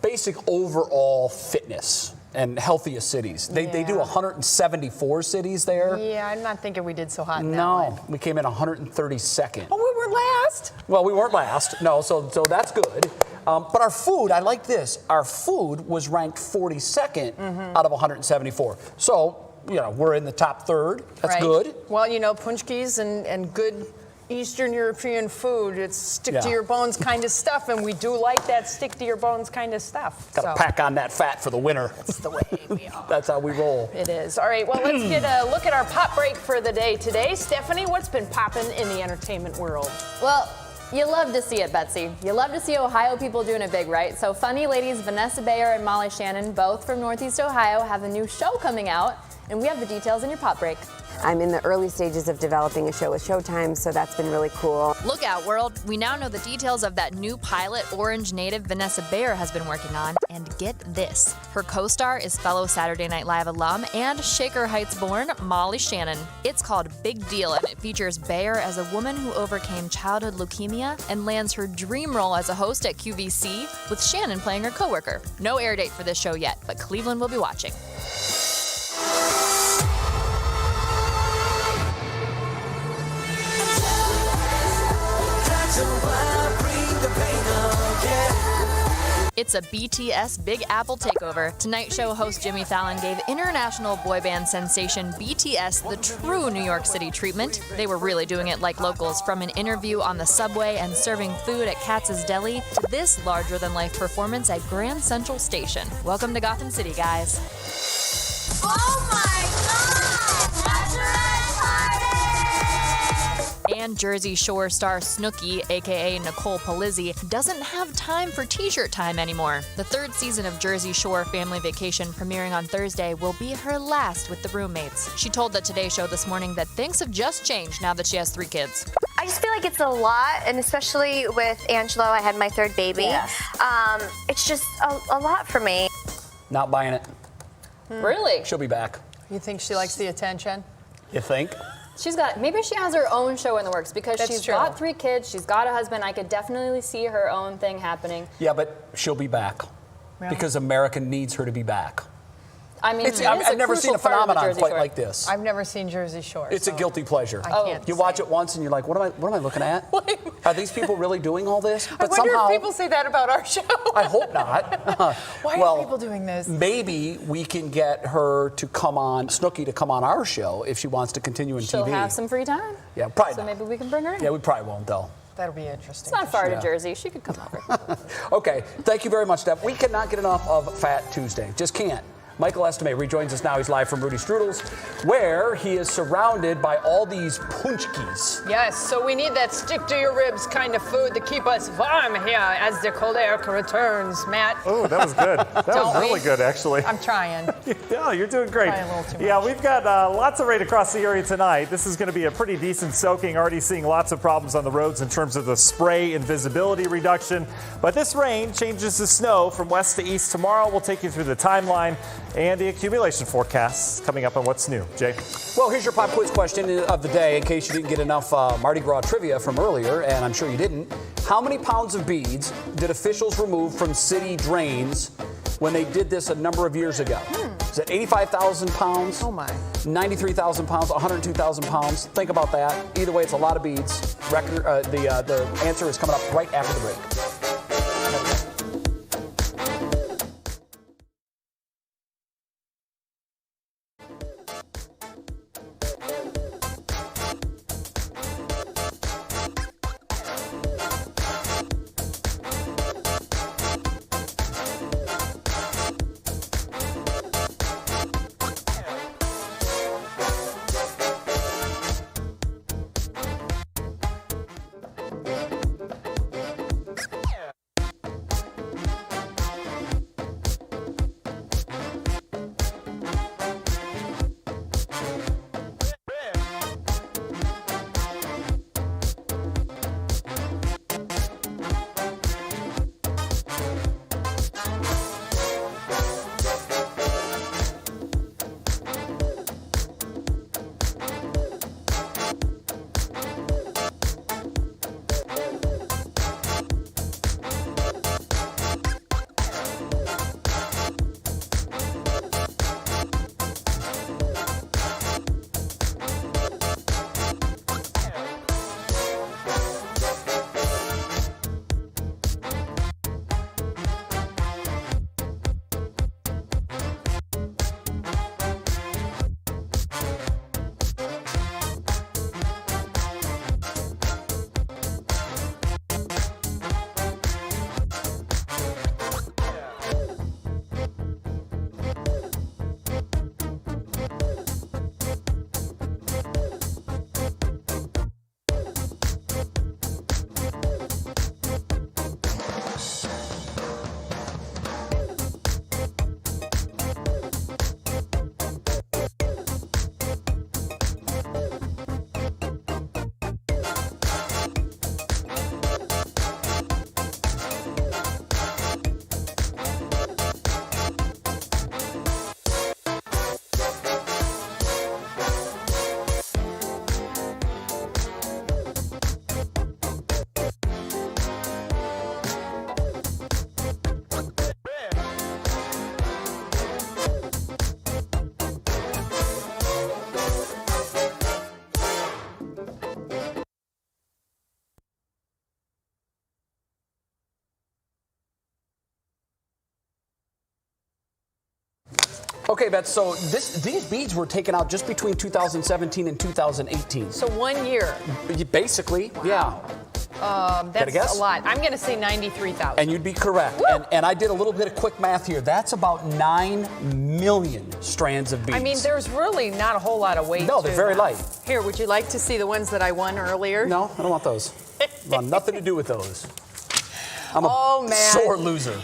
basic overall fitness and healthiest cities. They do 174 cities there. Yeah, I'm not thinking we did so hot in that one. No, we came in 132nd. Oh, we were last. Well, we weren't last. No, so that's good. But our food, I like this. Our food was ranked 42nd out of 174. So, you know, we're in the top third. That's good. Well, you know, punchkis and good Eastern European food, it's stick to your bones kind of stuff, and we do like that stick to your bones kind of stuff. Got to pack on that fat for the winter. That's the way we are. That's how we roll. It is. All right, well, let's get a look at our pop break for the day today. Stephanie, what's been popping in the entertainment world? Well, you love to see it, Betsy. You love to see Ohio people doing it big, right? So funny ladies Vanessa Bayer and Molly Shannon, both from Northeast Ohio, have a new show coming out, and we have the details in your pop break. I'm in the early stages of developing a show with Showtime, so that's been really cool. Look out, world. We now know the details of that new pilot Orange native Vanessa Bayer has been working on. And get this. Her co-star is fellow Saturday Night Live alum and Shaker Heights born Molly Shannon. It's called Big Deal, and it features Bayer as a woman who overcame childhood leukemia and lands her dream role as a host at QVC, with Shannon playing her coworker. No air date for this show yet, but Cleveland will be watching. It's a BTS Big Apple takeover. Tonight Show host Jimmy Fallon gave international boy band sensation BTS the true New York City treatment. They were really doing it like locals, from an interview on the subway and serving food at Katz's Deli to this larger-than-life performance at Grand Central Station. Welcome to Gotham City, guys. Oh my God! Bachelorette party! And Jersey Shore star Snooki, aka Nicole Palizzi, doesn't have time for t-shirt time anymore. The third season of Jersey Shore Family Vacation, premiering on Thursday, will be her last with the roommates. She told the Today Show this morning that things have just changed now that she has 3 kids. I just feel like it's a lot, and especially with Angelo, I had my 3rd baby. Yes. It's just a lot for me. Not buying it. Really? She'll be back. You think she likes the attention? You think? Maybe she has her own show in the works, because That's she's true. got 3 kids, she's got a husband. I could definitely see her own thing happening. Yeah, but she'll be back. Because America needs her to be back. I mean, I've never seen a phenomenon quite like this. I've never seen Jersey Shore. It's a guilty pleasure. I can't You watch it once and you're like, what am I looking at? Are these people really doing all this? But I wonder somehow, if people say that about our show. I hope not. Why well, are people doing this? Maybe we can get her to come on, Snooki to come on our show if she wants to continue in She'll TV. have some free time. Yeah, probably So not. maybe we can bring her in. Yeah, we probably won't though. That'll be interesting. It's not far Yeah. to Jersey. She could come over. Okay, thank you very much, Steph. We cannot get enough of Fat Tuesday. Just can't. Michael Estime rejoins us now. He's live from Rudy Strudel's, where he is surrounded by all these punchkis. Yes, so we need that stick to your ribs kind of food to keep us warm here as the cold air returns. Matt? Oh, that was good. That was really good, actually. I'm trying. Yeah, you're doing great. Probably a little too much. Yeah, we've got lots of rain across the area tonight. This is going to be a pretty decent soaking. Already seeing lots of problems on the roads in terms of the spray and visibility reduction. But this rain changes to snow from west to east tomorrow. We'll take you through the timeline and the accumulation forecasts coming up on What's New. Jay? Well, here's your pop quiz question of the day, in case you didn't get enough Mardi Gras trivia from earlier, and I'm sure you didn't. How many pounds of beads did officials remove from city drains when they did this a number of years ago? Is it 85,000 pounds? Oh my. 93,000 pounds, 102,000 pounds? Think about that. Either way, it's a lot of beads. The answer is coming up right after the break. Okay, Beth, so these beads were taken out just between 2017 and 2018. So 1 year. Basically, yeah. That's a lot. I'm going to say 93,000. And you'd be correct. And I did a little bit of quick math here. That's about 9 million strands of beads. I mean, there's really not a whole lot of weight. No, they're very light. Here, would you like to see the ones that I won earlier? No, I don't want those. I want nothing to do with those. I'm a sore loser.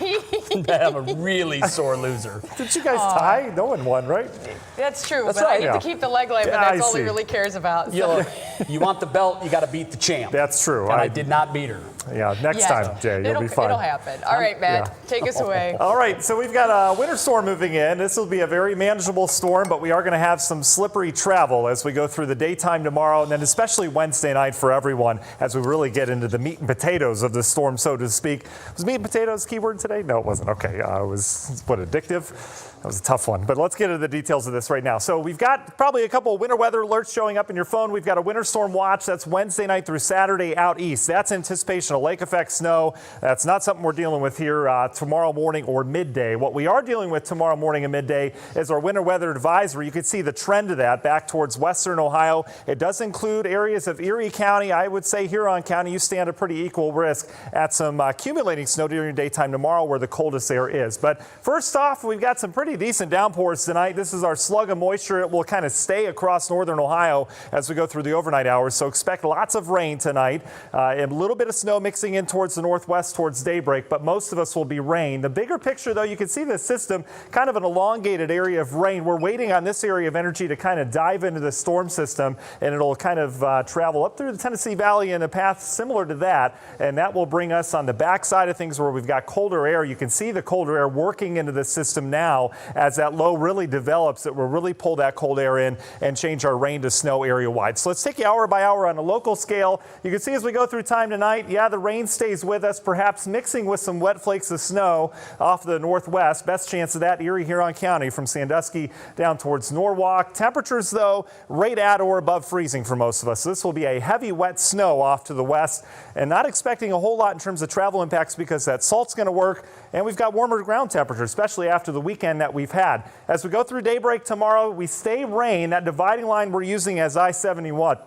I'm a really sore loser. Did you guys tie? No one won, right? That's true. That's but right. I get to keep the leg lamp, and Yeah, that's I all he see. really cares about. So. You want the belt, you got to beat the champ. That's true. And I did not beat her. Yeah, next time, Jay, you'll be fine. It'll happen. All right, Matt, take us away. All right, so we've got a winter storm moving in. This will be a very manageable storm, but we are going to have some slippery travel as we go through the daytime tomorrow, and then especially Wednesday night for everyone as we really get into the meat and potatoes of the storm, so to speak. Was meat and potatoes keyword today? No, it wasn't. Okay, it was, addictive? That was a tough one, but let's get into the details of this right now. So we've got probably a couple of winter weather alerts showing up in your phone. We've got a winter storm watch. That's Wednesday night through Saturday out east. That's anticipation of lake effect snow. That's not something we're dealing with here tomorrow morning or midday. What we are dealing with tomorrow morning and midday is our winter weather advisory. You can see the trend of that back towards western Ohio. It does include areas of Erie County. I would say Huron County, you stand a pretty equal risk at some accumulating snow during daytime tomorrow where the coldest air is. But first off, we've got some pretty decent downpours tonight. This is our slug of moisture. It will kind of stay across northern Ohio as we go through the overnight hours. So expect lots of rain tonight. A little bit of snow mixing in towards the northwest towards daybreak, but most of us will be rain. The bigger picture, though, you can see this system, kind of an elongated area of rain. We're waiting on this area of energy to kind of dive into the storm system, and it'll kind of travel up through the Tennessee Valley in a path similar to that, and that will bring us on the backside of things where we've got colder air. You can see the colder air working into the system now. As that low really develops, it will really pull that cold air in and change our rain to snow area wide. So let's take you hour by hour on a local scale. You can see as we go through time tonight, the rain stays with us, perhaps mixing with some wet flakes of snow off the northwest. Best chance of that, Erie, Huron County, from Sandusky down towards Norwalk. Temperatures, though, right at or above freezing for most of us. So this will be a heavy wet snow off to the west, and not expecting a whole lot in terms of travel impacts because that salt's going to work, and we've got warmer ground temperatures, especially after the weekend that we've had. As we go through daybreak tomorrow, we stay rain. That dividing line we're using as I-71.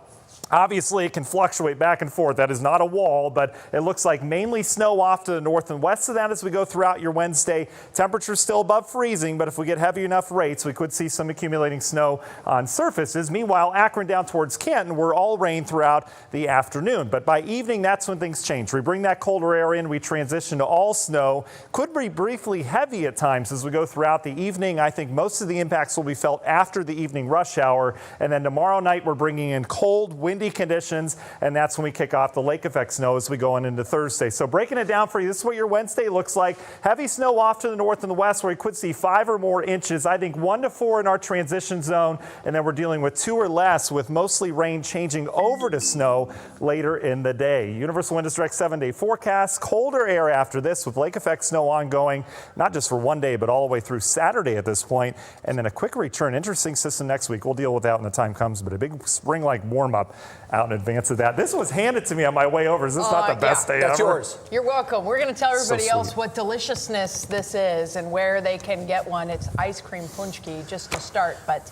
Obviously, it can fluctuate back and forth. That is not a wall, but it looks like mainly snow off to the north and west of that as we go throughout your Wednesday. Temperatures still above freezing, but if we get heavy enough rates, we could see some accumulating snow on surfaces. Meanwhile, Akron down towards Canton, we're all rain throughout the afternoon. But by evening, that's when things change. We bring that colder air in, we transition to all snow. Could be briefly heavy at times as we go throughout the evening. I think most of the impacts will be felt after the evening rush hour. And then tomorrow night, we're bringing in cold, windy conditions, and that's when we kick off the lake effect snow as we go on into Thursday. So breaking it down for you, this is what your Wednesday looks like. Heavy snow off to the north and the west where we could see 5 or more inches. I think 1 to 4 in our transition zone, and then we're dealing with 2 or less with mostly rain changing over to snow later in the day. Universal Windows Direct 7-day forecast. Colder air after this with lake effect snow ongoing, not just for one day, but all the way through Saturday at this point. And then a quick return. Interesting system next week. We'll deal with that when the time comes, but a big spring-like warm-up out in advance of that. This was handed to me on my way over. Is this not the best day ever? That's yours. You're welcome. We're going to tell everybody So else what deliciousness this is and where they can get one. It's ice cream punchki just to start, but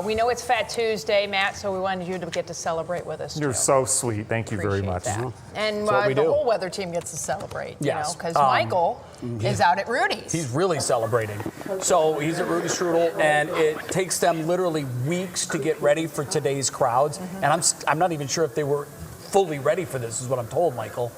we know it's Fat Tuesday, Matt, so we wanted you to get to celebrate with us. You're so sweet. Thank you very much. That. And That's what we the do. whole weather team gets to celebrate, Yes. because Michael is out at Rudy's. He's really celebrating. So he's at Rudy's Strudel, and it takes them literally weeks to get ready for today's crowds. And I'm not even sure if they were fully ready for this, is what I'm told, Michael.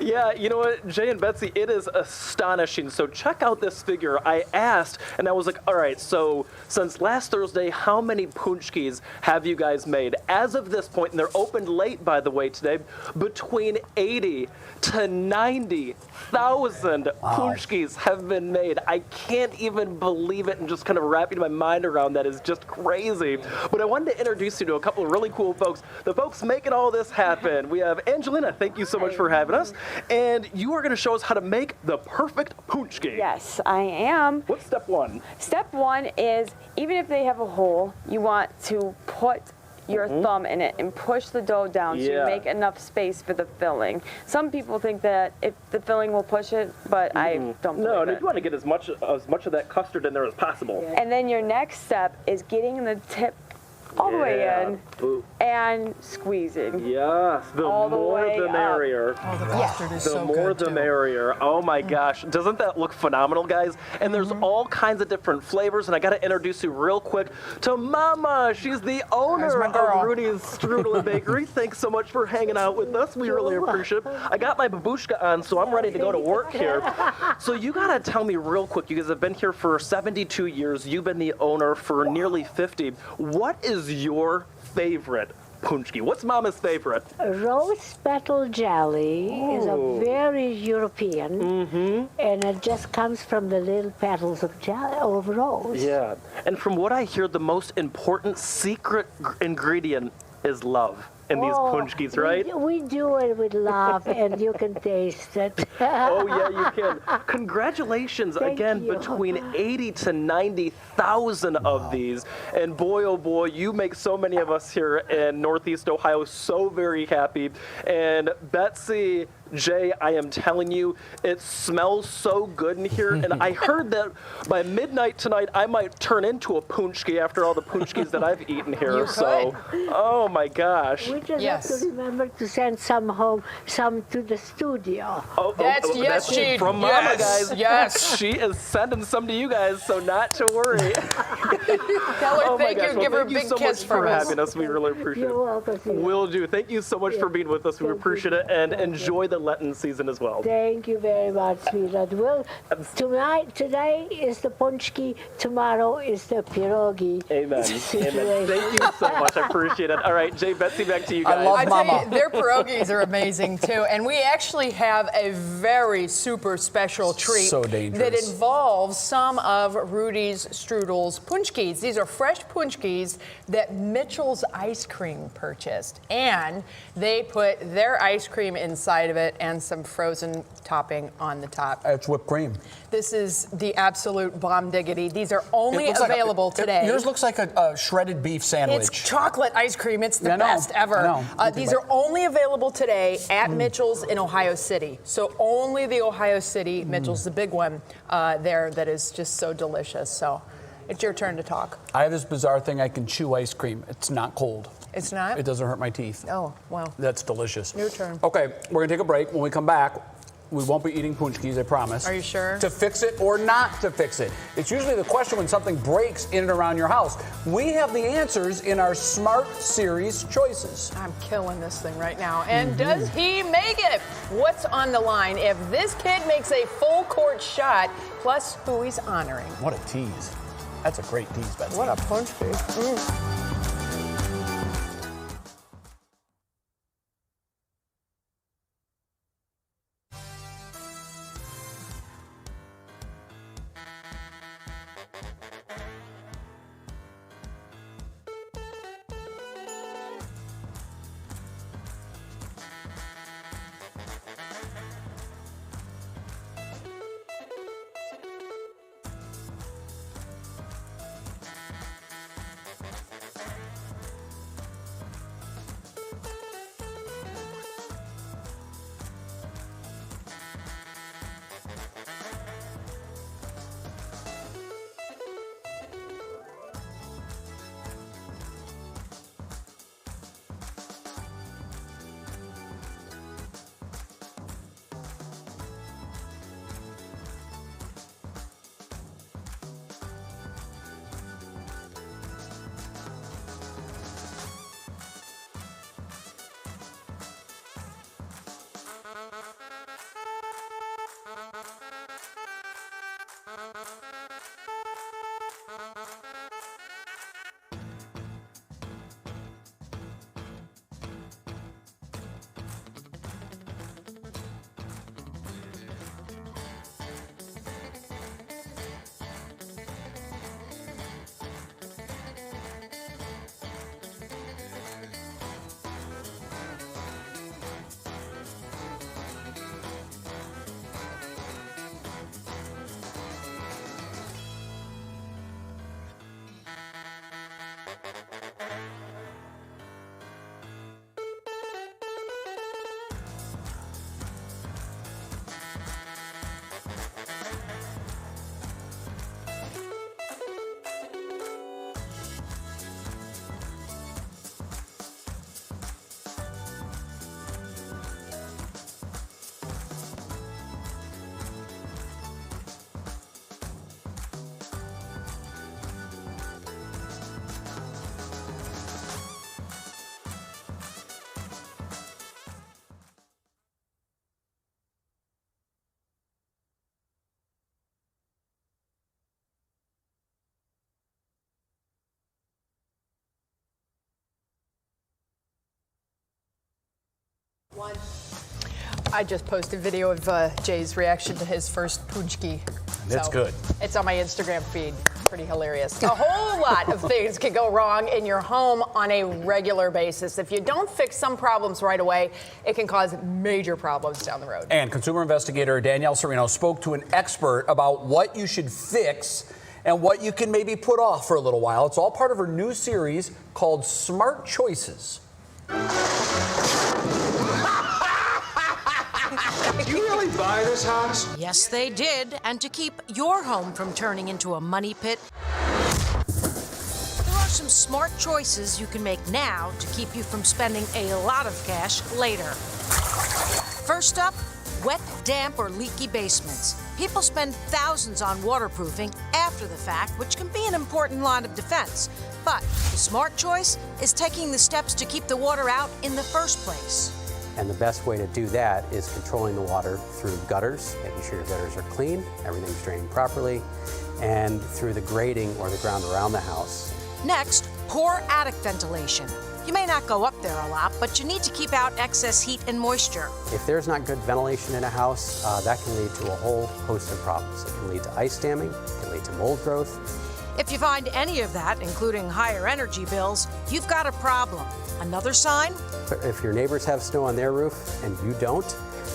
Yeah, you know what, Jay and Betsy, it is astonishing. So check out this figure. I asked, and I was like, all right, so since last Thursday, how many punchkis have you guys made? As of this point, and they're opened late, by the way, today, between 80 to 90,000 punchkis have been made. I can't even believe it, and just kind of wrapping my mind around that is just crazy. But I wanted to introduce you to a couple of really cool folks, the folks making all this happen. We have Angelina, thank you so much for having us, and you are going to show us how to make the perfect punchki. Yes, I am. What's step one? Step one is, even if they have a hole, you want to put your thumb in it and push the dough down so you make enough space for the filling. Some people think that if the filling will push it, but I don't believe it. You want to get as much of that custard in there as possible. And then your next step is getting the tip all the way in and squeezing. Yes, the more the merrier. Oh, the custard is so the more good, the too. merrier. Oh my gosh, doesn't that look phenomenal, guys? And there's all kinds of different flavors, and I got to introduce you real quick to Mama. She's the owner of Rudy's Strudel and Bakery. Thanks so much for hanging out with us. We really appreciate it. I got my babushka on, so I'm ready to go to work here. So you got to tell me real quick, you guys have been here for 72 years. You've been the owner for nearly 50. What is your favorite punchki? What's Mama's favorite? Rose petal jelly is a very European, and it just comes from the little petals of jelly of rose. Yeah, and from what I hear, the most important secret ingredient is love in these punchkis, right? We do it with love, and you can taste it. Oh yeah, you can. Congratulations again, between 80 to 90,000 of these, and boy oh boy, you make so many of us here in Northeast Ohio so very happy. And Betsy, Jay, I am telling you, it smells so good in here, and I heard that by midnight tonight I might turn into a punchki after all the punchkis that I've eaten here. You so, oh my gosh. We just have to remember to send some home, some to the studio. That's from Mama, guys. Yes, she is sending some to you guys, so not to worry. Tell her thank you. Give her a big kiss for having us. We really appreciate it. You're welcome. Will do. Thank you so much for being with us. We appreciate it, and enjoy the Lenten season as well. Thank you very much, sweetheart. Well, today is the punchki, tomorrow is the pierogi. Amen. Amen. Thank you so much. I appreciate it. All right, Jay, Betsy, back to you guys. I love Mama. Their pierogies are amazing too, and we actually have a very super special treat that involves some of Rudy's Strudel's punchkis. These are fresh punchkis that Mitchell's Ice Cream purchased, and they put their ice cream inside of it and some frozen topping on the top. It's whipped cream. This is the absolute bomb diggity. These are only available today. Yours looks like a shredded beef sandwich. It's chocolate ice cream. It's the best ever. I know. These are only available today at Mitchell's in Ohio City. So only the Ohio City, Mitchell's the big one there that is just so delicious. So it's your turn to talk. I have this bizarre thing. I can chew ice cream. It's not cold. It's not? It doesn't hurt my teeth. Oh, wow. That's delicious. Your turn. Okay, we're going to take a break. When we come back, we won't be eating punchkis, I promise. Are you sure? To fix it or not to fix it. It's usually the question when something breaks in and around your house. We have the answers in our Smart Series choices. I'm killing this thing right now. And does he make it? What's on the line if this kid makes a full court shot, plus who he's honoring? What a tease. That's a great tease, Betsy. What a punchki. I just posted video of Jay's reaction to his first punchki. It's good. It's on my Instagram feed. Pretty hilarious. A whole lot of things can go wrong in your home on a regular basis. If you don't fix some problems right away, it can cause major problems down the road. And consumer investigator Danielle Serino spoke to an expert about what you should fix and what you can maybe put off for a little while. It's all part of her new series called Smart Choices. Did you really buy this house? Yes, they did. And to keep your home from turning into a money pit, there are some smart choices you can make now to keep you from spending a lot of cash later. First up, wet, damp, or leaky basements. People spend thousands on waterproofing after the fact, which can be an important line of defense. But the smart choice is taking the steps to keep the water out in the first place. And the best way to do that is controlling the water through gutters, making sure your gutters are clean, everything's draining properly, and through the grading or the ground around the house. Next, poor attic ventilation. You may not go up there a lot, but you need to keep out excess heat and moisture. If there's not good ventilation in a house, that can lead to a whole host of problems. It can lead to ice damming, it can lead to mold growth. If you find any of that, including higher energy bills, you've got a problem. Another sign? If your neighbors have snow on their roof and you don't,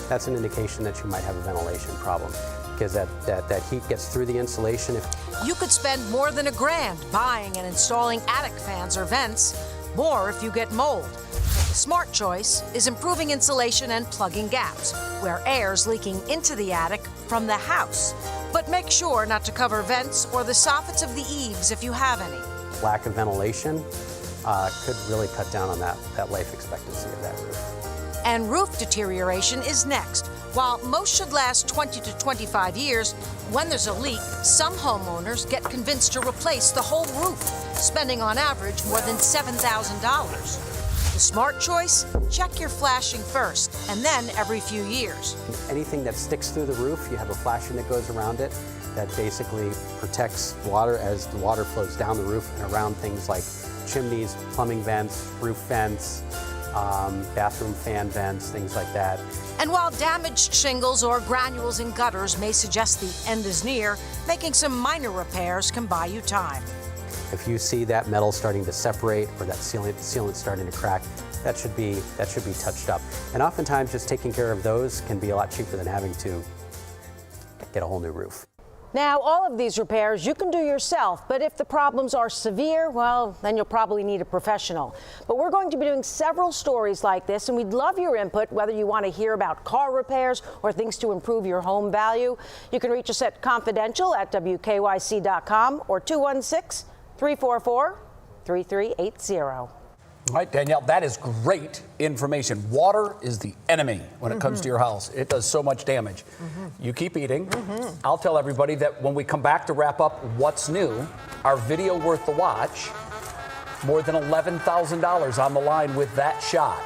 that's an indication that you might have a ventilation problem, because that heat gets through the insulation. You could spend more than $1,000 buying and installing attic fans or vents, more if you get mold. But the smart choice is improving insulation and plugging gaps, where air's leaking into the attic from the house. But make sure not to cover vents or the soffits of the eaves if you have any. Lack of ventilation could really cut down on that life expectancy of that roof. And roof deterioration is next. While most should last 20 to 25 years, when there's a leak, some homeowners get convinced to replace the whole roof, spending on average more than $7,000. The smart choice? Check your flashing first, and then every few years. Anything that sticks through the roof, you have a flashing that goes around it that basically protects water as the water flows down the roof and around things like chimneys, plumbing vents, roof vents, bathroom fan vents, things like that. And while damaged shingles or granules in gutters may suggest the end is near, making some minor repairs can buy you time. If you see that metal starting to separate or that sealant starting to crack, that should be touched up. And oftentimes just taking care of those can be a lot cheaper than having to get a whole new roof. Now, all of these repairs you can do yourself, but if the problems are severe, well, then you'll probably need a professional. But we're going to be doing several stories like this, and we'd love your input, whether you want to hear about car repairs or things to improve your home value. You can reach us at confidential@wkyc.com or 216-344-3380. All right, Danielle, that is great information. Water is the enemy when it comes to your house. It does so much damage. You keep eating. I'll tell everybody that when we come back to wrap up What's New, our video worth the watch, more than $11,000 on the line with that shot.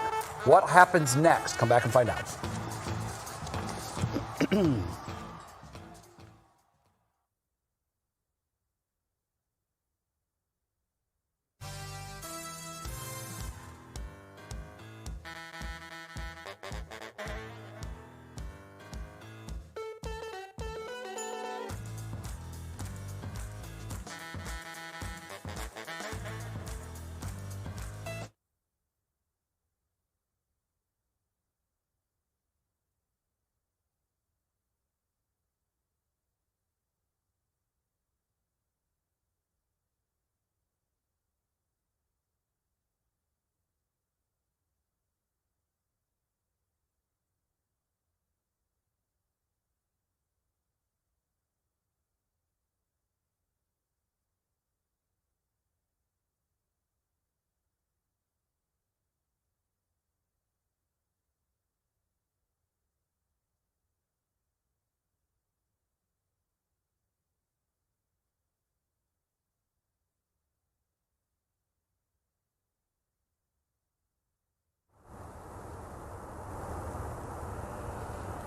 What happens next? Come back and find out.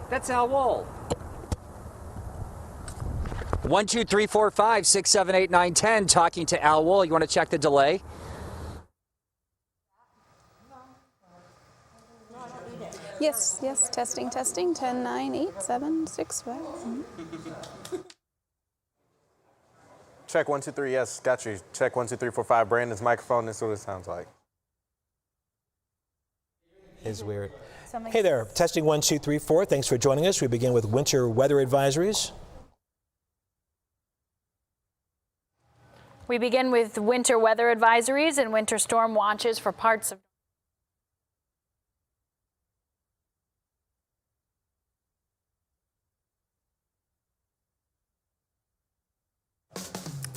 That's Al Wall. 1, 2, 3, 4, 5, 6, 7, 8, 9, 10. Talking to Al Wall. You want to check the delay? Yes, yes. Testing, testing. 10, 9, 8, 7, 6, 5. Check 1, 2, 3. Yes, got you. Check 1, 2, 3, 4, 5. Brandon's microphone. This is what it sounds like. Is weird. Hey there, testing 1, 2, 3, 4. Thanks for joining us. We begin with winter weather advisories. We begin with winter weather advisories and winter storm watches for parts of.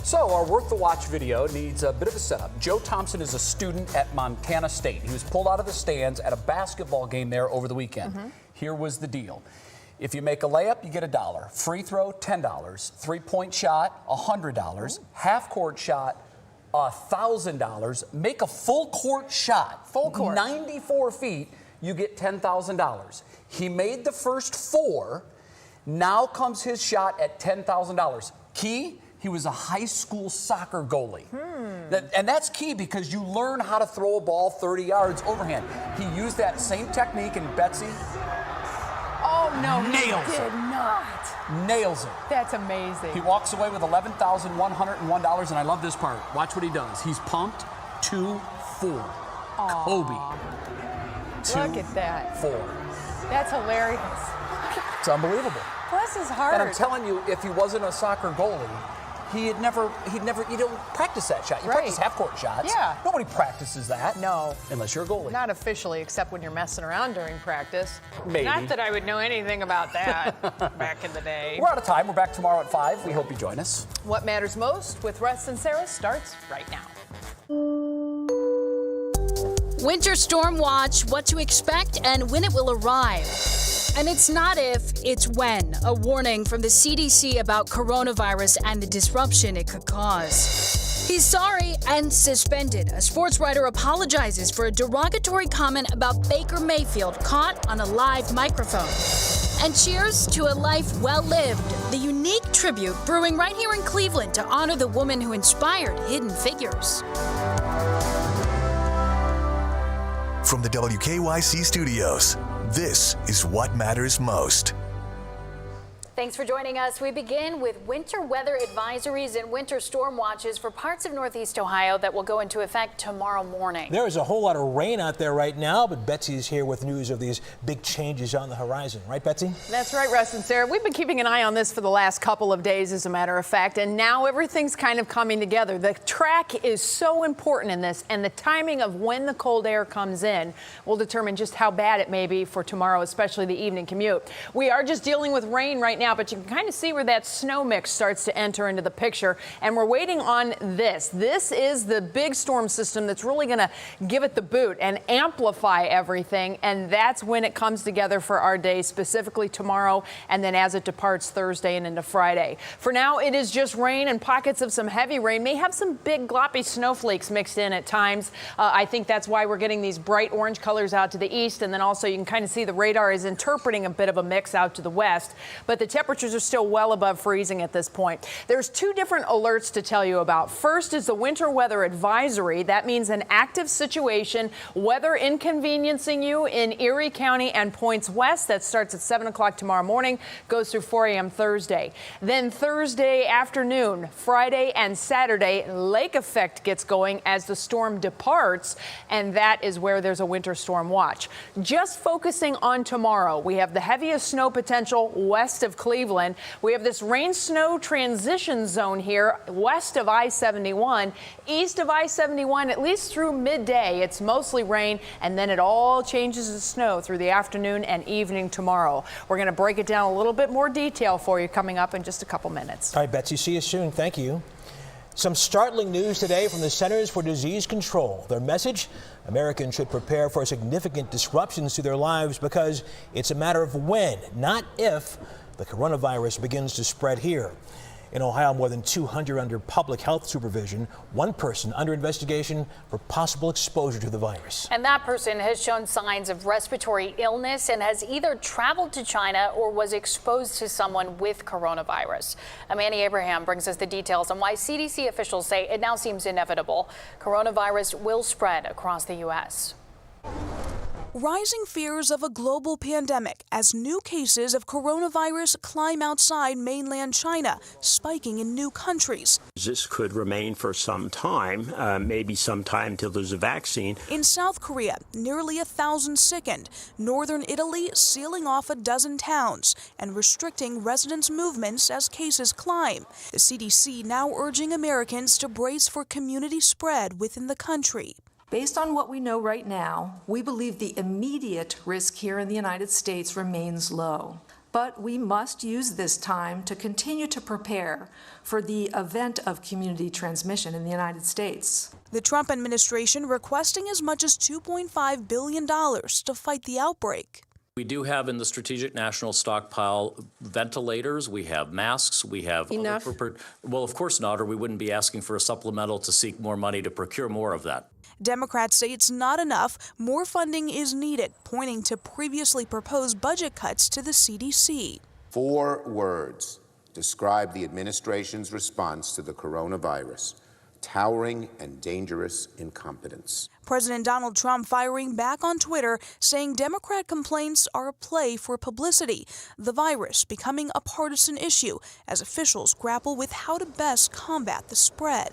So our Worth the Watch video needs a bit of a setup. Joe Thompson is a student at Montana State. He was pulled out of the stands at a basketball game there over the weekend. Here was the deal. If you make a layup, you get $1. Free throw, $10. Three-point shot, $100. Half-court shot, $1,000. Make a full-court shot, 94 feet, you get $10,000. He made the first 4. Now comes his shot at $10,000. Key? He was a high school soccer goalie. And that's key because you learn how to throw a ball 30 yards overhand. He used that same technique, and Betsy nails he did it. not. Nails it. That's amazing. He walks away with $11,101, and I love this part. Watch what he does. He's pumped 2-4. Kobe. Look at that. 4. That's hilarious. It's unbelievable. Bless his heart. And I'm telling you, if he wasn't a soccer goalie, you don't practice that shot. You practice half-court shots. Yeah. Nobody practices that. No. Unless you're a goalie. Not officially, except when you're messing around during practice. Maybe. Not that I would know anything about that back in the day. We're out of time. We're back tomorrow at 5. We hope you join us. What Matters Most with Russ and Sarah starts right now. Winter storm watch, what to expect and when it will arrive. And it's not if, it's when. A warning from the CDC about coronavirus and the disruption it could cause. He's sorry and suspended. A sports writer apologizes for a derogatory comment about Baker Mayfield caught on a live microphone. And cheers to a life well lived. The unique tribute brewing right here in Cleveland to honor the woman who inspired Hidden Figures. From the WKYC studios, this is What Matters Most. Thanks for joining us. We begin with winter weather advisories and winter storm watches for parts of Northeast Ohio that will go into effect tomorrow morning. There is a whole lot of rain out there right now, but Betsy's here with news of these big changes on the horizon. Right, Betsy? That's right, Russ and Sarah. We've been keeping an eye on this for the last couple of days, as a matter of fact, and now everything's kind of coming together. The track is so important in this, and the timing of when the cold air comes in will determine just how bad it may be for tomorrow, especially the evening commute. We are just dealing with rain right now, but you can kind of see where that snow mix starts to enter into the picture, and we're waiting on this. This is the big storm system that's really going to give it the boot and amplify everything, and that's when it comes together for our day, specifically tomorrow, and then as it departs Thursday and into Friday. For now, it is just rain and pockets of some heavy rain. May have some big gloppy snowflakes mixed in at times. I think that's why we're getting these bright orange colors out to the east, and then also you can kind of see the radar is interpreting a bit of a mix out to the west, but the temperatures are still well above freezing at this point. There's 2 different alerts to tell you about. First is the winter weather advisory. That means an active situation, weather inconveniencing you in Erie County and points west. That starts at 7 o'clock tomorrow morning, goes through 4 a.m. Thursday. Then Thursday afternoon, Friday and Saturday, lake effect gets going as the storm departs, and that is where there's a winter storm watch. Just focusing on tomorrow, we have the heaviest snow potential west of Cleveland. We have this rain-snow transition zone here west of I-71. East of I-71, at least through midday, it's mostly rain, and then it all changes to snow through the afternoon and evening tomorrow. We're going to break it down a little bit more detail for you coming up in just a couple minutes. All right, Betsy, see you soon. Thank you. Some startling news today from the Centers for Disease Control. Their message: Americans should prepare for significant disruptions to their lives because it's a matter of when, not if, the coronavirus begins to spread here. In Ohio, more than 200 under public health supervision, 1 person under investigation for possible exposure to the virus. And that person has shown signs of respiratory illness and has either traveled to China or was exposed to someone with coronavirus. Amanda Abraham brings us the details on why CDC officials say it now seems inevitable. Coronavirus will spread across the U.S. Rising fears of a global pandemic as new cases of coronavirus climb outside mainland China, spiking in new countries. This could remain for some time, maybe some time till there's a vaccine. In South Korea, nearly 1,000 sickened. Northern Italy sealing off a dozen towns and restricting residents' movements as cases climb. The CDC now urging Americans to brace for community spread within the country. Based on what we know right now, we believe the immediate risk here in the United States remains low. But we must use this time to continue to prepare for the event of community transmission in the United States. The Trump administration requesting as much as $2.5 billion to fight the outbreak. We do have in the strategic national stockpile ventilators, we have masks, we have... Enough? Well, of course not, or we wouldn't be asking for a supplemental to seek more money to procure more of that. Democrats say it's not enough. More funding is needed, pointing to previously proposed budget cuts to the CDC. 4 words describe the administration's response to the coronavirus: towering and dangerous incompetence. President Donald Trump firing back on Twitter, saying Democrat complaints are a play for publicity. The virus becoming a partisan issue as officials grapple with how to best combat the spread.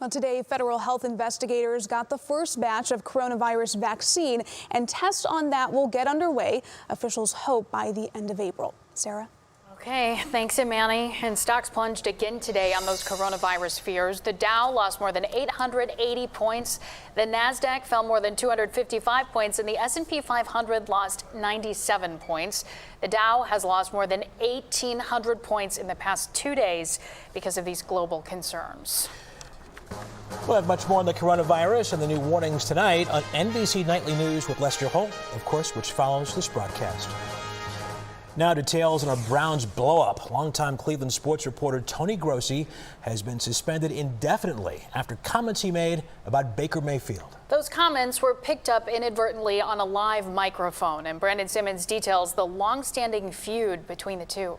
Well, today, federal health investigators got the first batch of coronavirus vaccine, and tests on that will get underway. Officials hope by the end of April. Sarah? Okay, thanks, Imani. And stocks plunged again today on those coronavirus fears. The Dow lost more than 880 points. The Nasdaq fell more than 255 points, and the S&P 500 lost 97 points. The Dow has lost more than 1,800 points in the past 2 days because of these global concerns. We'll have much more on the coronavirus and the new warnings tonight on NBC Nightly News with Lester Holt, of course, which follows this broadcast. Now details on a Browns blow-up. Longtime Cleveland sports reporter Tony Grossi has been suspended indefinitely after comments he made about Baker Mayfield. Those comments were picked up inadvertently on a live microphone, and Brandon Simmons details the long-standing feud between the two.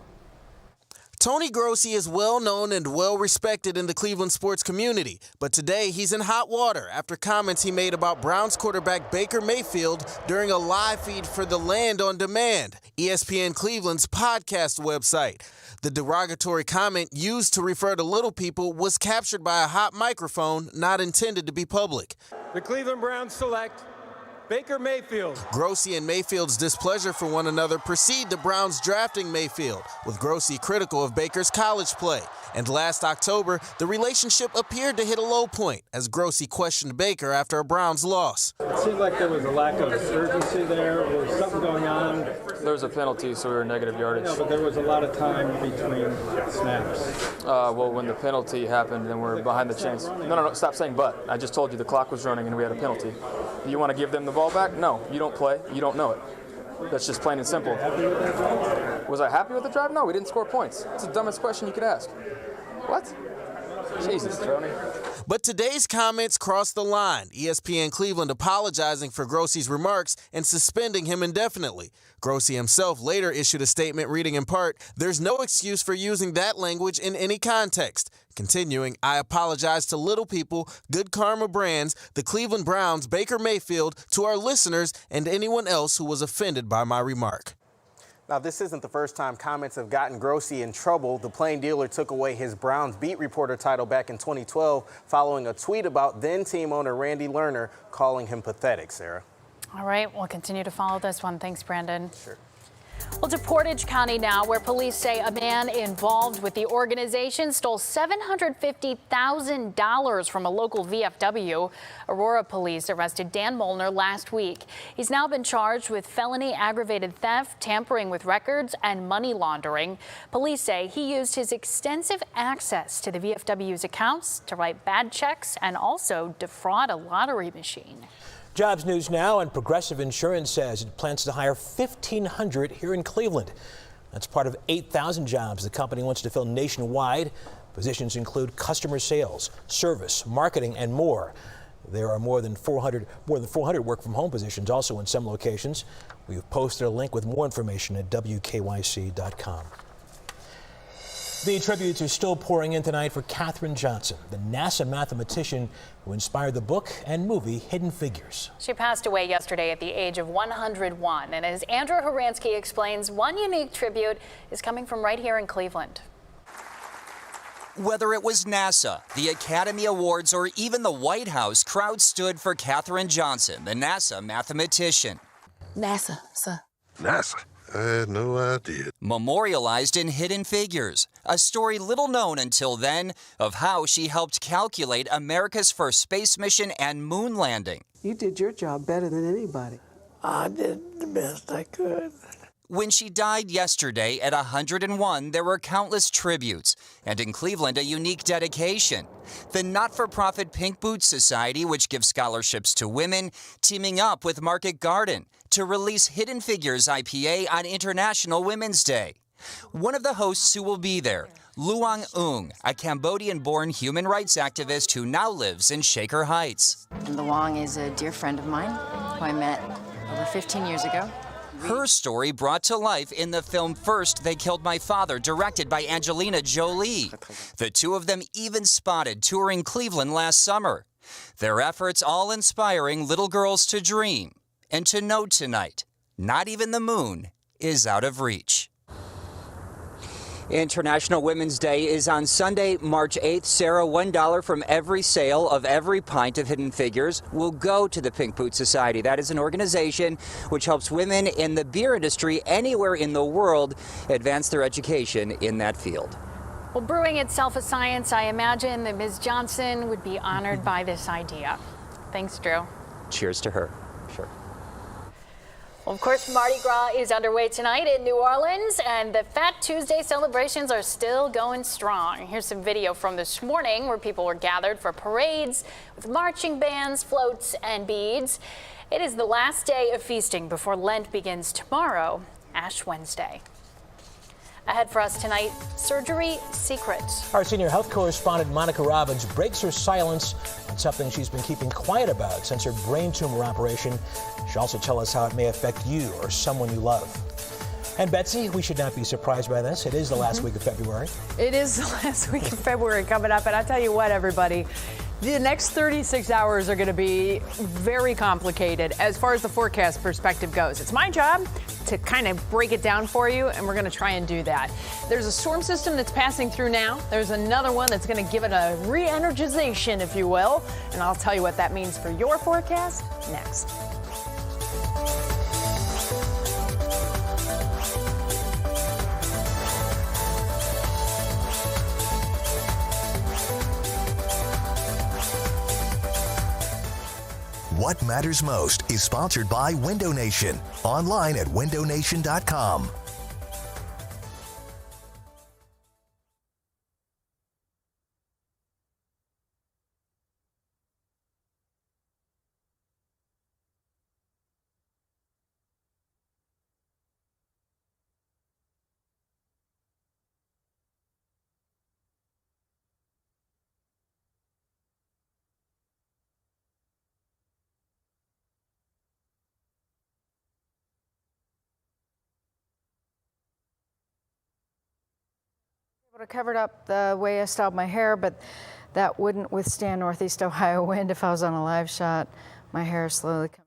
Tony Grossi is well known and well respected in the Cleveland sports community, but today he's in hot water after comments he made about Browns quarterback Baker Mayfield during a live feed for The Land on Demand, ESPN Cleveland's podcast website. The derogatory comment used to refer to little people was captured by a hot microphone not intended to be public. The Cleveland Browns select Baker Mayfield. Grossi and Mayfield's displeasure for one another precede the Browns drafting Mayfield, with Grossi critical of Baker's college play. And last October, the relationship appeared to hit a low point as Grossi questioned Baker after a Browns loss. It seemed like there was a lack of urgency there, or was something going on. There was a penalty, so we were negative yardage. No, but there was a lot of time between snaps. Well, when the penalty happened, then we're behind the chains. No, stop saying but. I just told you the clock was running and we had a penalty. You want to give them the ball back? No, you don't play. You don't know it. That's just plain and simple. Was I happy with the drive? No, we didn't score points. It's the dumbest question you could ask. What? Jesus, Tony. But today's comments crossed the line. ESPN Cleveland apologizing for Grossi's remarks and suspending him indefinitely. Grossi himself later issued a statement reading in part, "There's no excuse for using that language in any context." Continuing, "I apologize to Little People, Good Karma Brands, the Cleveland Browns, Baker Mayfield, to our listeners, and anyone else who was offended by my remark." Now, this isn't the first time comments have gotten Grossi in trouble. The Plain Dealer took away his Browns beat reporter title back in 2012 following a tweet about then-team owner Randy Lerner calling him pathetic, Sarah. All right, we'll continue to follow this one. Thanks, Brandon. Sure. Well, to Portage County now, where police say a man involved with the organization stole $750,000 from a local VFW. Aurora police arrested Dan Molnar last week. He's now been charged with felony aggravated theft, tampering with records, and money laundering. Police say he used his extensive access to the VFW's accounts to write bad checks and also defraud a lottery machine. Jobs news now, and Progressive Insurance says it plans to hire 1,500 here in Cleveland. That's part of 8,000 jobs the company wants to fill nationwide. Positions include customer sales, service, marketing, and more. There are more than 400 work-from-home positions also in some locations. We've posted a link with more information at WKYC.com. The tributes are still pouring in tonight for Katherine Johnson, the NASA mathematician who inspired the book and movie Hidden Figures. She passed away yesterday at the age of 101. And as Andrew Horansky explains, one unique tribute is coming from right here in Cleveland. Whether it was NASA, the Academy Awards, or even the White House, crowds stood for Katherine Johnson, the NASA mathematician. NASA, sir. NASA? I had no idea. Memorialized in Hidden Figures, a story little known until then of how she helped calculate America's first space mission and moon landing. You did your job better than anybody. I did the best I could. When she died yesterday at 101, there were countless tributes, and in Cleveland, a unique dedication. The not-for-profit Pink Boots Society, which gives scholarships to women, teaming up with Market Garden to release Hidden Figures IPA on International Women's Day. One of the hosts who will be there, Luang Ung, a Cambodian-born human rights activist who now lives in Shaker Heights. Luang is a dear friend of mine who I met over 15 years ago. Her story brought to life in the film First They Killed My Father, directed by Angelina Jolie. The two of them even spotted touring Cleveland last summer. Their efforts all inspiring little girls to dream and to know tonight, not even the moon is out of reach. International Women's Day is on Sunday, March 8th. Sarah, $1 from every sale of every pint of Hidden Figures will go to the Pink Boots Society. That is an organization which helps women in the beer industry anywhere in the world advance their education in that field. Well, brewing itself a science, I imagine that Ms. Johnson would be honored by this idea. Thanks, Drew. Cheers to her. Sure. Well, of course, Mardi Gras is underway tonight in New Orleans, and the Fat Tuesday celebrations are still going strong. Here's some video from this morning where people were gathered for parades with marching bands, floats, and beads. It is the last day of feasting before Lent begins tomorrow, Ash Wednesday. Ahead for us tonight, surgery secrets. Our senior health correspondent Monica Robbins breaks her silence on something she's been keeping quiet about since her brain tumor operation. She'll also tell us how it may affect you or someone you love. And Betsy, we should not be surprised by this. It is the last week of February. It is the last week of February coming up, and I tell you what, everybody, the next 36 hours are going to be very complicated as far as the forecast perspective goes. It's my job to kind of break it down for you, and we're going to try and do that. There's a storm system that's passing through now. There's another one that's going to give it a re-energization, if you will, and I'll tell you what that means for your forecast next. What Matters Most is sponsored by Window Nation. Online at windownation.com. I would have covered up the way I styled my hair, but that wouldn't withstand Northeast Ohio wind if I was on a live shot. My hair is slowly coming.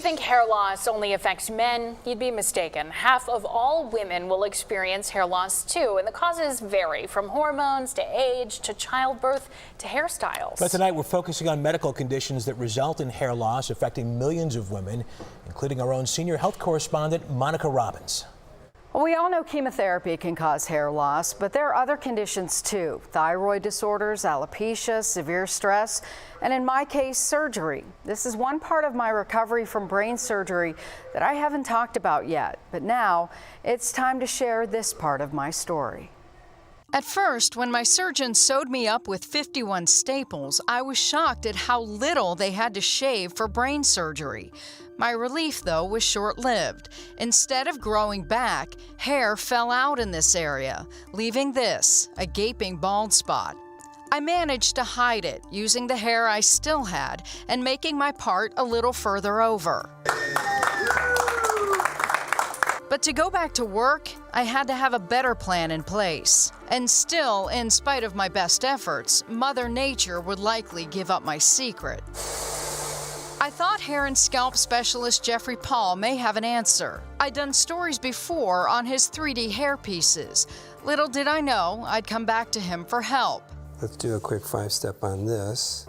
think hair loss only affects men, you'd be mistaken. Half of all women will experience hair loss too, and the causes vary from hormones to age to childbirth to hairstyles. But tonight we're focusing on medical conditions that result in hair loss affecting millions of women, including our own senior health correspondent, Monica Robbins. Well, we all know chemotherapy can cause hair loss, but there are other conditions too. Thyroid disorders, alopecia, severe stress, and in my case, surgery. This is one part of my recovery from brain surgery that I haven't talked about yet, but now it's time to share this part of my story. At first, when my surgeon sewed me up with 51 staples, I was shocked at how little they had to shave for brain surgery. My relief, though, was short-lived. Instead of growing back, hair fell out in this area, leaving this, a gaping bald spot. I managed to hide it, using the hair I still had and making my part a little further over. But to go back to work, I had to have a better plan in place. And still, in spite of my best efforts, Mother Nature would likely give up my secret. I thought hair and scalp specialist Jeffrey Paul may have an answer. I'd done stories before on his 3D hair pieces. Little did I know I'd come back to him for help. Let's do a quick 5-step on this.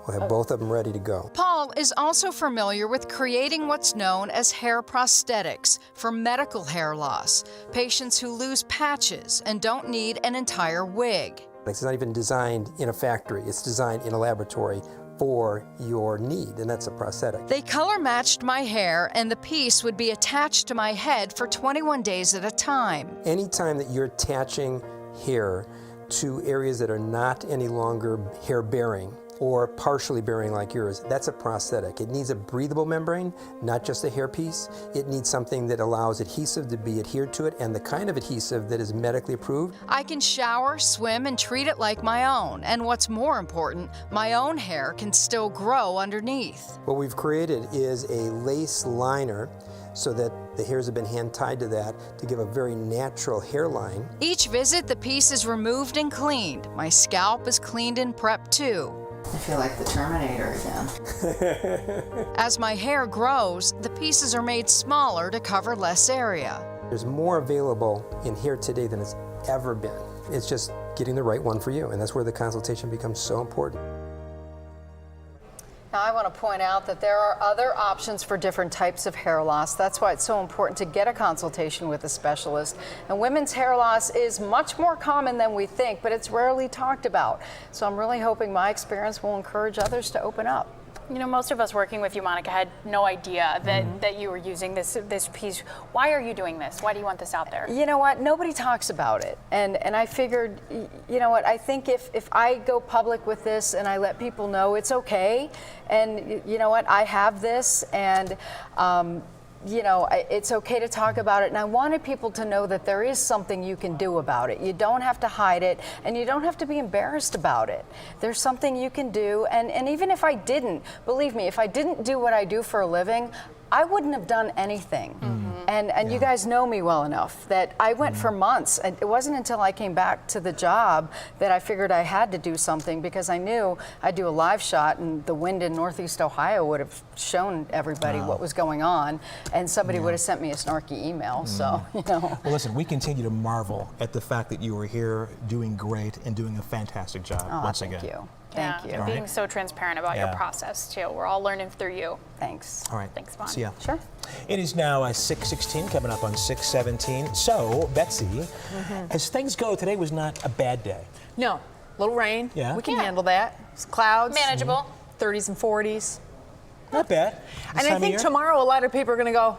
We'll have both of them ready to go. Paul is also familiar with creating what's known as hair prosthetics for medical hair loss, patients who lose patches and don't need an entire wig. It's not even designed in a factory, it's designed in a laboratory for your need, and that's a prosthetic. They color matched my hair, and the piece would be attached to my head for 21 days at a time. Anytime that you're attaching hair to areas that are not any longer hair-bearing, or partially bearing like yours, that's a prosthetic. It needs a breathable membrane, not just a hairpiece. It needs something that allows adhesive to be adhered to it, and the kind of adhesive that is medically approved. I can shower, swim, and treat it like my own. And what's more important, my own hair can still grow underneath. What we've created is a lace liner so that the hairs have been hand-tied to that to give a very natural hairline. Each visit, the piece is removed and cleaned. My scalp is cleaned and prepped too. I feel like the Terminator again. As my hair grows, the pieces are made smaller to cover less area. There's more available in here today than it's ever been. It's just getting the right one for you, and that's where the consultation becomes so important. Now, I want to point out that there are other options for different types of hair loss. That's why it's so important to get a consultation with a specialist. And women's hair loss is much more common than we think, but it's rarely talked about. So I'm really hoping my experience will encourage others to open up. You know, most of us working with you, Monica, had no idea that you were using this piece. Why are you doing this? Why do you want this out there? You know what? Nobody talks about it. And I figured, you know what? I think if I go public with this and I let people know it's okay, and you know what? I have this, and you know, it's okay to talk about it, and I wanted people to know that there is something you can do about it. You don't have to hide it, and you don't have to be embarrassed about it. There's something you can do, and even if I didn't, believe me, if I didn't do what I do for a living, I wouldn't have done anything. And you guys know me well enough that I went for months. And it wasn't until I came back to the job that I figured I had to do something, because I knew I'd do a live shot and the wind in Northeast Ohio would have shown everybody what was going on, and somebody would have sent me a snarky email. So, you know. Well, listen, we continue to marvel at the fact that you were here doing great and doing a fantastic job once again. Thank you. Yeah, Thank you. and being so transparent about your process, too. We're all learning through you. Thanks. All right. Thanks, Vaughn. See ya. Sure. It is now 6:16, coming up on 6:17. So, Betsy, as things go, today was not a bad day. No, little rain. Yeah. We can handle that. It's clouds. Manageable. 30s and 40s. Not bad. And I think tomorrow a lot of people are going to go,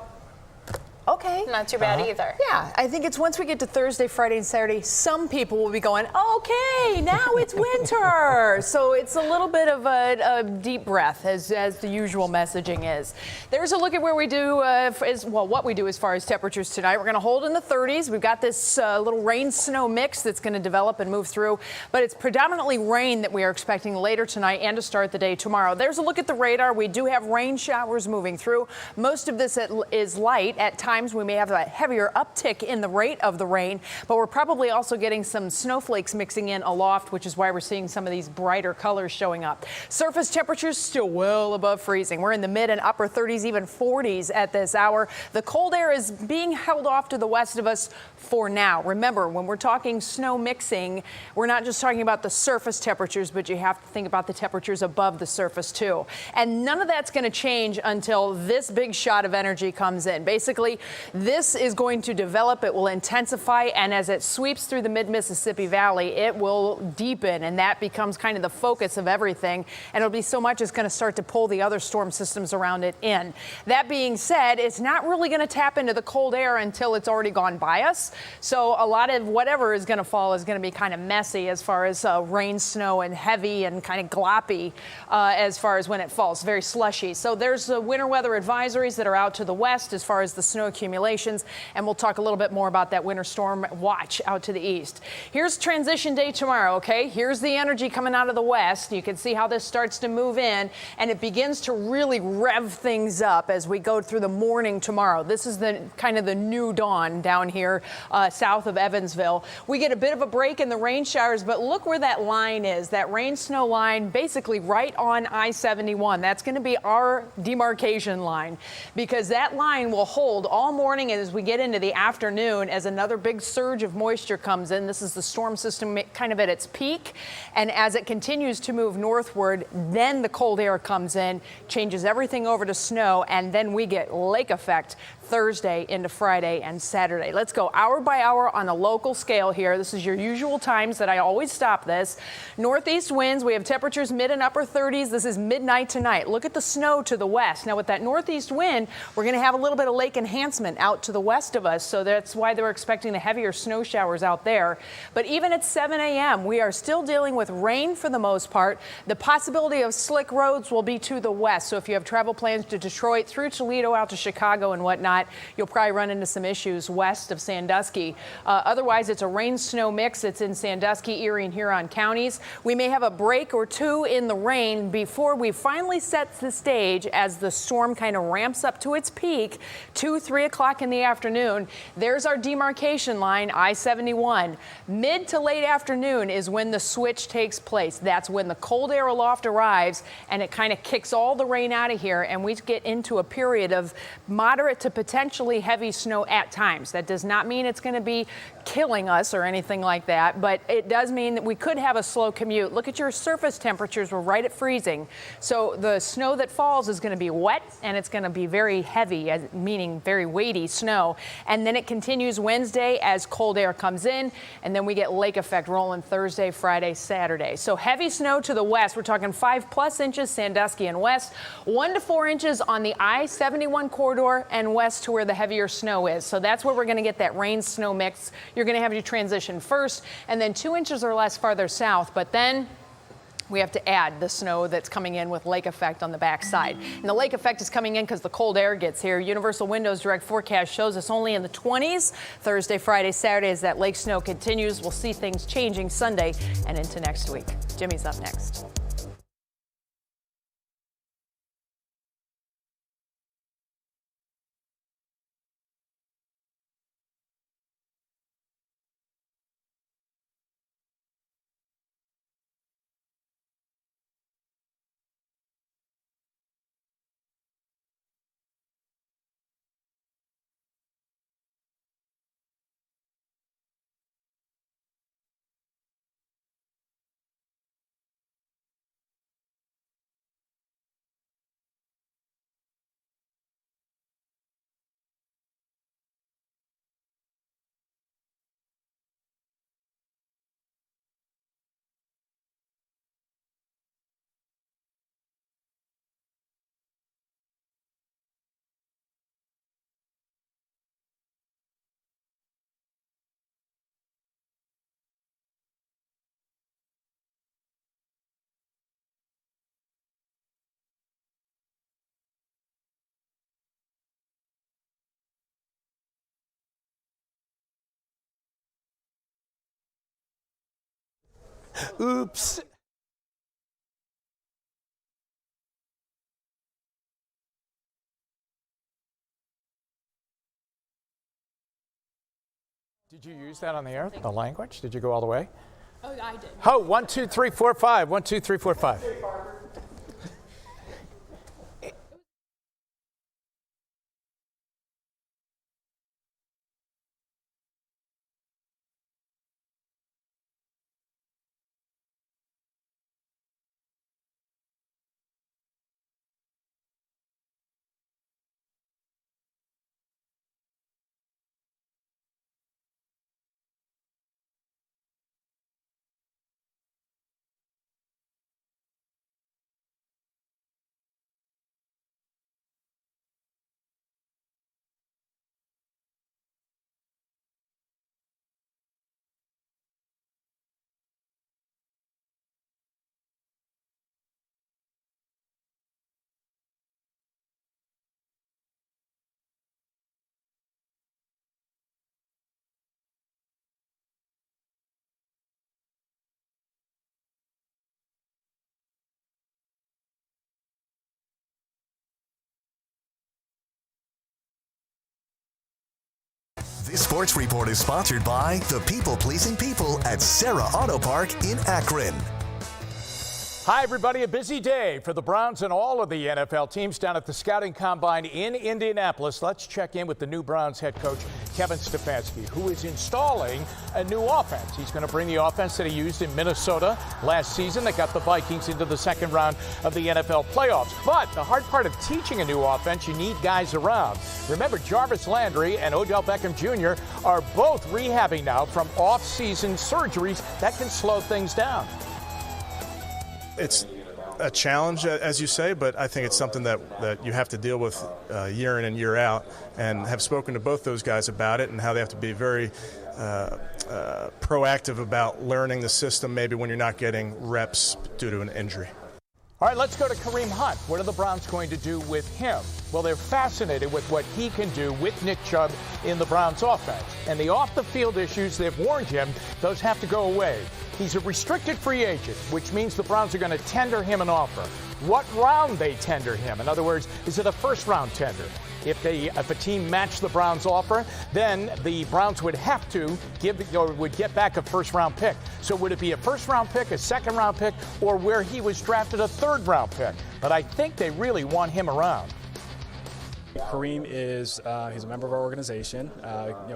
okay. Not too bad either. Yeah, I think it's once we get to Thursday, Friday, and Saturday, some people will be going, okay, now it's winter. So it's a little bit of a deep breath, as the usual messaging is. There's a look at where we do, what we do as far as temperatures tonight. We're going to hold in the 30s. We've got this little rain-snow mix that's going to develop and move through, but it's predominantly rain that we are expecting later tonight and to start the day tomorrow. There's a look at the radar. We do have rain showers moving through. Most of this is light at times. times we may have a heavier uptick in the rate of the rain, but we're probably also getting some snowflakes mixing in aloft, which is why we're seeing some of these brighter colors showing up. Surface temperatures still well above freezing. We're in the mid and upper 30s, even 40s at this hour. The cold air is being held off to the west of us for now. Remember, when we're talking snow mixing, we're not just talking about the surface temperatures, but you have to think about the temperatures above the surface too. And none of that's going to change until this big shot of energy comes in. Basically, this is going to develop, it will intensify, and as it sweeps through the mid-Mississippi Valley, it will deepen, and that becomes kind of the focus of everything. And it'll be so much it's going to start to pull the other storm systems around it in. That being said, it's not really going to tap into the cold air until it's already gone by us. So a lot of whatever is going to fall is going to be kind of messy as far as rain, snow, and heavy and kind of gloppy as far as when it falls, very slushy. So there's the winter weather advisories that are out to the west as far as the snow accumulations, and we'll talk a little bit more about that winter storm watch out to the east. Here's transition day tomorrow, okay? Here's the energy coming out of the west. You can see how this starts to move in, and it begins to really rev things up as we go through the morning tomorrow. This is the kind of the new dawn down here south of Evansville. We get a bit of a break in the rain showers, but look where that line is, that rain-snow line basically right on I-71. That's going to be our demarcation line because that line will hold all morning as we get into the afternoon as another big surge of moisture comes in. This is the storm system kind of at its peak, and as it continues to move northward, then the cold air comes in, changes everything over to snow, and then we get lake effect Thursday into Friday and Saturday. Let's go hour by hour on a local scale here. This is your usual times that I always stop this. Northeast winds, we have temperatures mid and upper 30s. This is midnight tonight. Look at the snow to the west. Now with that northeast wind, we're going to have a little bit of lake enhancement out to the west of us. So that's why they're expecting the heavier snow showers out there. But even at 7 a.m., we are still dealing with rain for the most part. The possibility of slick roads will be to the west. So if you have travel plans to Detroit through Toledo out to Chicago and whatnot, you'll probably run into some issues west of Sandusky. Otherwise, it's a rain-snow mix. It's in Sandusky, Erie, and Huron counties. We may have a break or two in the rain before we finally set the stage as the storm kind of ramps up to its peak, 2, 3 o'clock in the afternoon. There's our demarcation line, I-71. Mid to late afternoon is when the switch takes place. That's when the cold air aloft arrives, and it kind of kicks all the rain out of here, and we get into a period of moderate to potentially heavy snow at times. That does not mean it's going to be killing us or anything like that, but it does mean that we could have a slow commute. Look at your surface temperatures. We're right at freezing. So the snow that falls is going to be wet, and it's going to be very heavy, meaning very weighty snow. And then it continues Wednesday as cold air comes in, and then we get lake effect rolling Thursday, Friday, Saturday. So heavy snow to the west. We're talking 5+ inches, Sandusky and west, 1 to 4 inches on the I-71 corridor and west to where the heavier snow is. So that's where we're going to get that rain-snow mix. You're going to have your transition first, and then 2 inches or less farther south, but then we have to add the snow that's coming in with lake effect on the backside. And the lake effect is coming in because the cold air gets here. Universal Windows direct forecast shows us only in the 20s Thursday, Friday, Saturday as that lake snow continues. We'll see things changing Sunday and into next week. Jimmy's up next. Oops. Did you use that on the air, the language? Did you go all the way? Oh, I did. Oh, 1, 2, 3, 4, 5. 1, 2, 3, 4, 5. This sports report is sponsored by the people-pleasing people at Sarah Auto Park in Akron. Hi, everybody. A busy day for the Browns and all of the NFL teams down at the Scouting Combine in Indianapolis. Let's check in with the new Browns head coach, Kevin Stefanski, who is installing a new offense. He's going to bring the offense that he used in Minnesota last season that got the Vikings into the second round of the NFL playoffs. But the hard part of teaching a new offense, you need guys around. Remember, Jarvis Landry and Odell Beckham Jr. are both rehabbing now from off-season surgeries that can slow things down. It's a challenge, as you say, but I think it's something that you have to deal with year in and year out, and have spoken to both those guys about it and how they have to be very proactive about learning the system maybe when you're not getting reps due to an injury. All right, let's go to Kareem Hunt. What are the Browns going to do with him? Well, they're fascinated with what he can do with Nick Chubb in the Browns offense. And the off-the-field issues, they've warned him, those have to go away. He's a restricted free agent, which means the Browns are going to tender him an offer. What round they tender him? In other words, is it a first-round tender? If a team matched the Browns' offer, then the Browns would have to would get back a first-round pick. So would it be a first-round pick, a second-round pick, or where he was drafted a third-round pick? But I think they really want him around. Kareem is he's a member of our organization.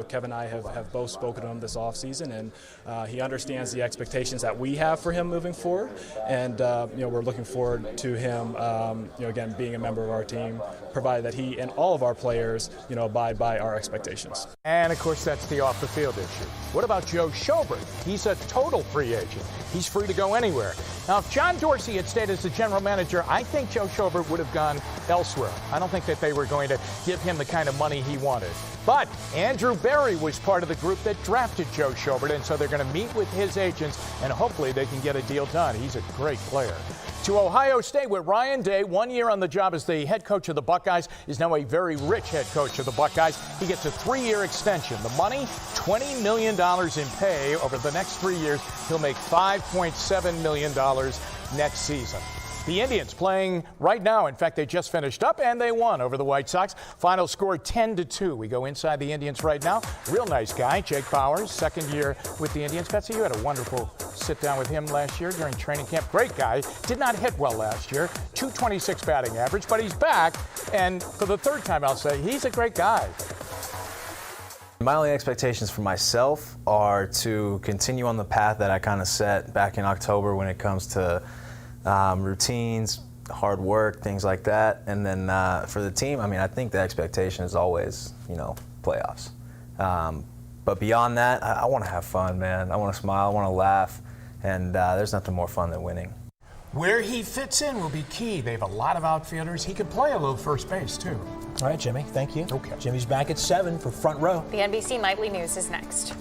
Kevin and I have both spoken to him this offseason, and he understands the expectations that we have for him moving forward. And we're looking forward to him, again, being a member of our team, provided that he and all of our players, abide by our expectations. And of course, that's the off-the-field issue. What about Joe Schobert? He's a total free agent. He's free to go anywhere. Now, if John Dorsey had stayed as the general manager, I think Joe Schobert would have gone elsewhere. I don't think that they were going to give him the kind of money he wanted. But Andrew Berry was part of the group that drafted Joe Schobert, and so they're going to meet with his agents, and hopefully they can get a deal done. He's a great player. To Ohio State, where Ryan Day, 1 year on the job as the head coach of the Buckeyes, is now a very rich head coach of the Buckeyes. He gets a 3-year extension. The money, $20 million in pay over the next 3 years. He'll make $5.7 million next season. The Indians playing right now. In fact, they just finished up and they won over the White Sox. Final score 10-2. We go inside the Indians right now. Real nice guy, Jake Bowers, second year with the Indians. Betsy, you had a wonderful sit down with him last year during training camp. Great guy. Did not hit well last year. .226 batting average, but he's back. And for the third time, I'll say he's a great guy. My only expectations for myself are to continue on the path that I kind of set back in October when it comes to routines, hard work, things like that. And then for the team, I think the expectation is always, playoffs. But beyond that, I want to have fun, man. I want to smile, I want to laugh, and there's nothing more fun than winning. Where he fits in will be key. They have a lot of outfielders. He could play a little first base, too. All right, Jimmy, thank you. Okay. Jimmy's back at 7 for Front Row. The NBC Nightly News is next.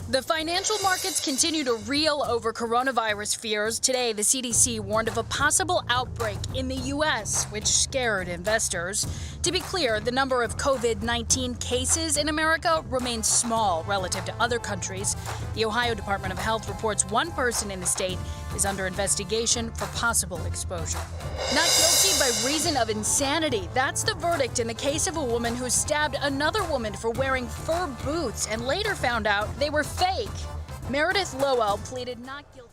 The financial markets continue to reel over coronavirus fears. Today, the CDC warned of a possible outbreak in the U.S., which scared investors. To be clear, the number of COVID-19 cases in America remains small relative to other countries. The Ohio Department of Health reports one person in the state is under investigation for possible exposure. Not guilty by reason of insanity. That's the verdict in the case of a woman who stabbed another woman for wearing fur boots and later found out they were fake. Meredith Lowell pleaded not guilty.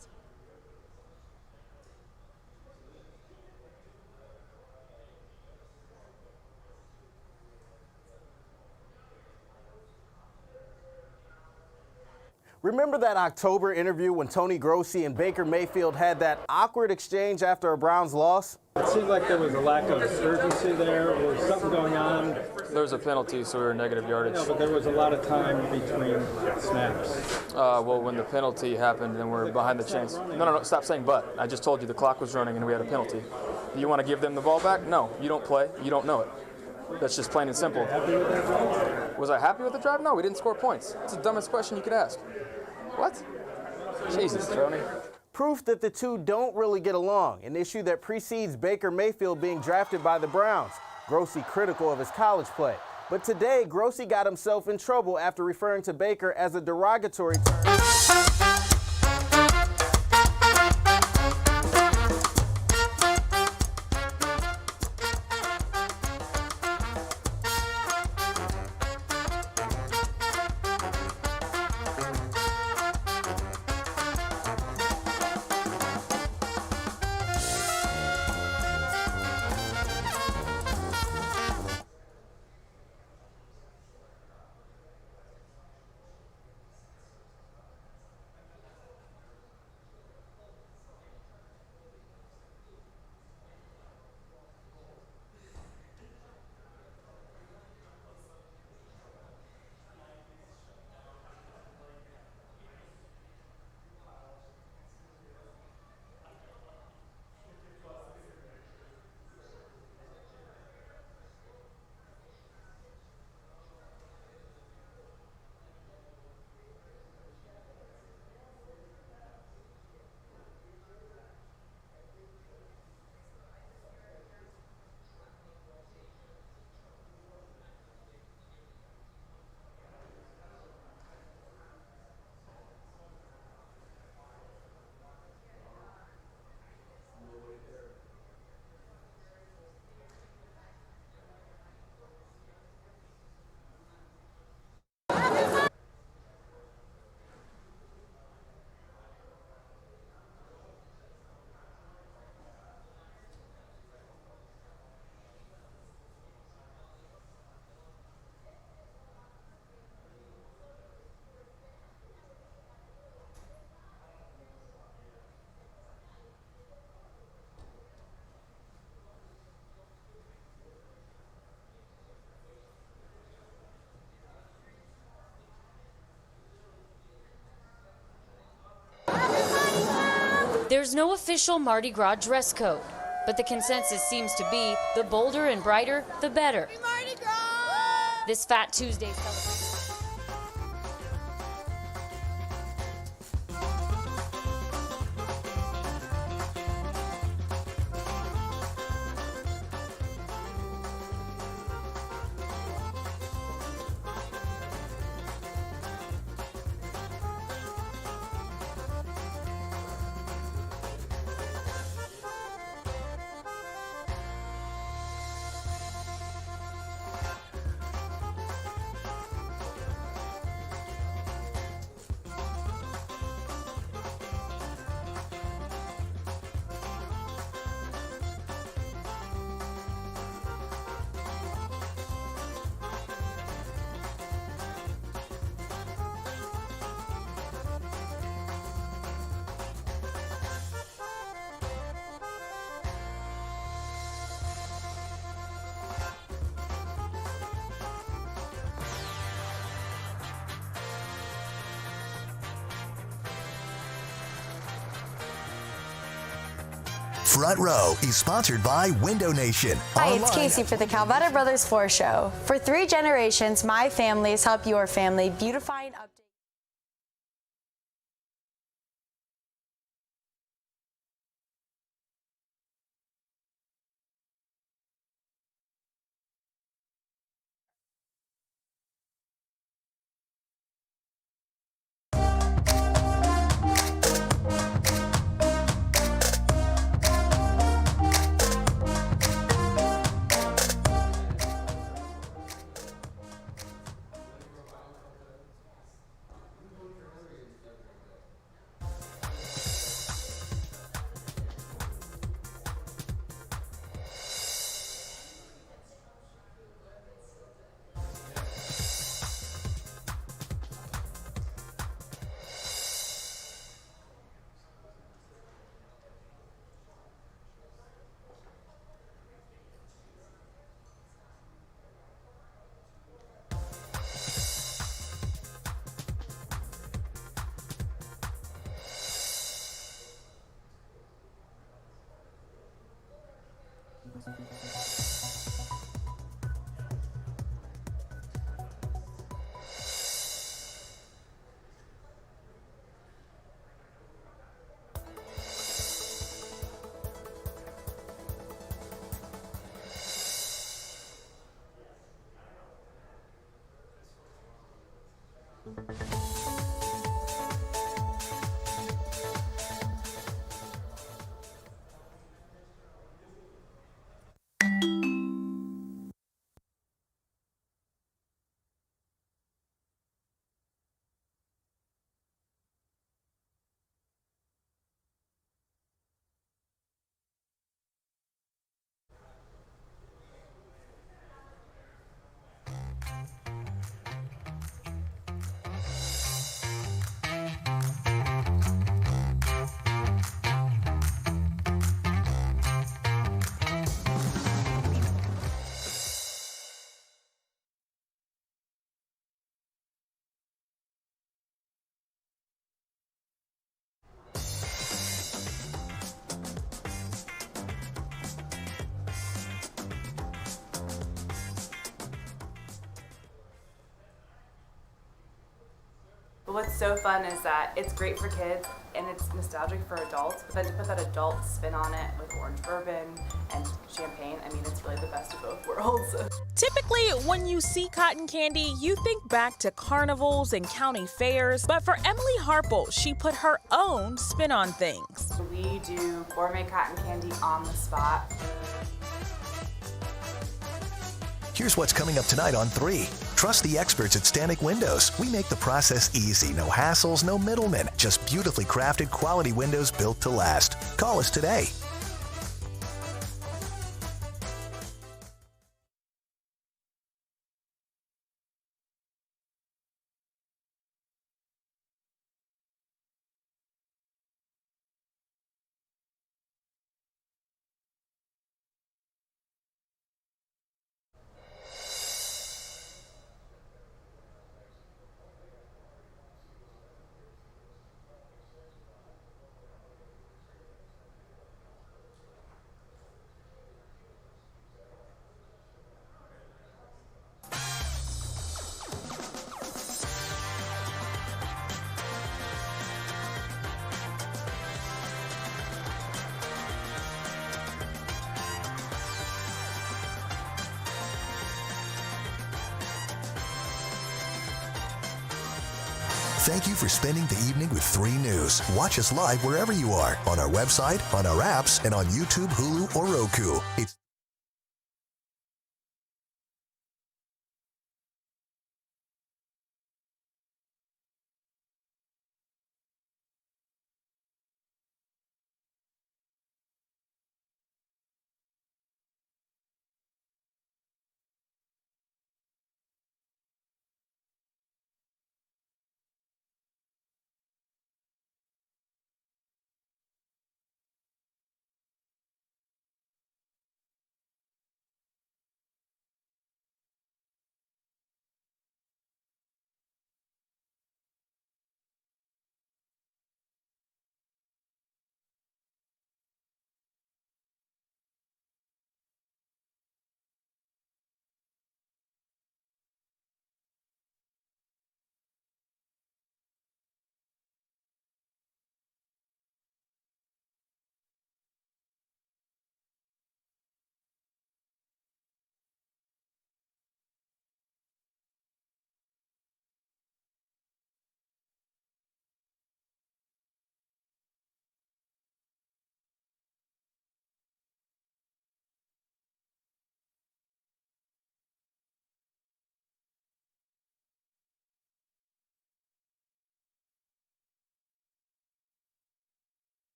Remember that October interview when Tony Grossi and Baker Mayfield had that awkward exchange after a Browns loss? It seemed like there was a lack of urgency there, or something going on. There was a penalty, so we were negative yardage. No, but there was a lot of time between snaps. Well, when the penalty happened, then we're behind the chains. No, stop saying but. I just told you the clock was running and we had a penalty. You want to give them the ball back? No, you don't play. You don't know it. That's just plain and simple. Was I happy with the drive? No, we didn't score points. It's the dumbest question you could ask. What? Jesus, Tony. Proof that the two don't really get along, an issue that precedes Baker Mayfield being drafted by the Browns. Grossi critical of his college play. But today, Grossi got himself in trouble after referring to Baker as a derogatory term. There's no official Mardi Gras dress code, but the consensus seems to be the bolder and brighter, the better. Mardi Gras! This Fat Tuesday celebration. Front Row is sponsored by Window Nation. Hi, it's Casey for the Calvetta Brothers Floor Show. For 3 generations, my families help your family beautify and update. But what's so fun is that it's great for kids and it's nostalgic for adults, but then to put that adult spin on it with orange bourbon and champagne, I mean, it's really the best of both worlds. Typically, when you see cotton candy, you think back to carnivals and county fairs, but for Emily Harple, she put her own spin on things. We do gourmet cotton candy on the spot. Here's what's coming up tonight on 3. Trust the experts at Stanek Windows. We make the process easy. No hassles, no middlemen. Just beautifully crafted quality windows built to last. Call us today. Thank you for spending the evening with 3 News. Watch us live wherever you are, on our website, on our apps, and on YouTube, Hulu, or Roku. It's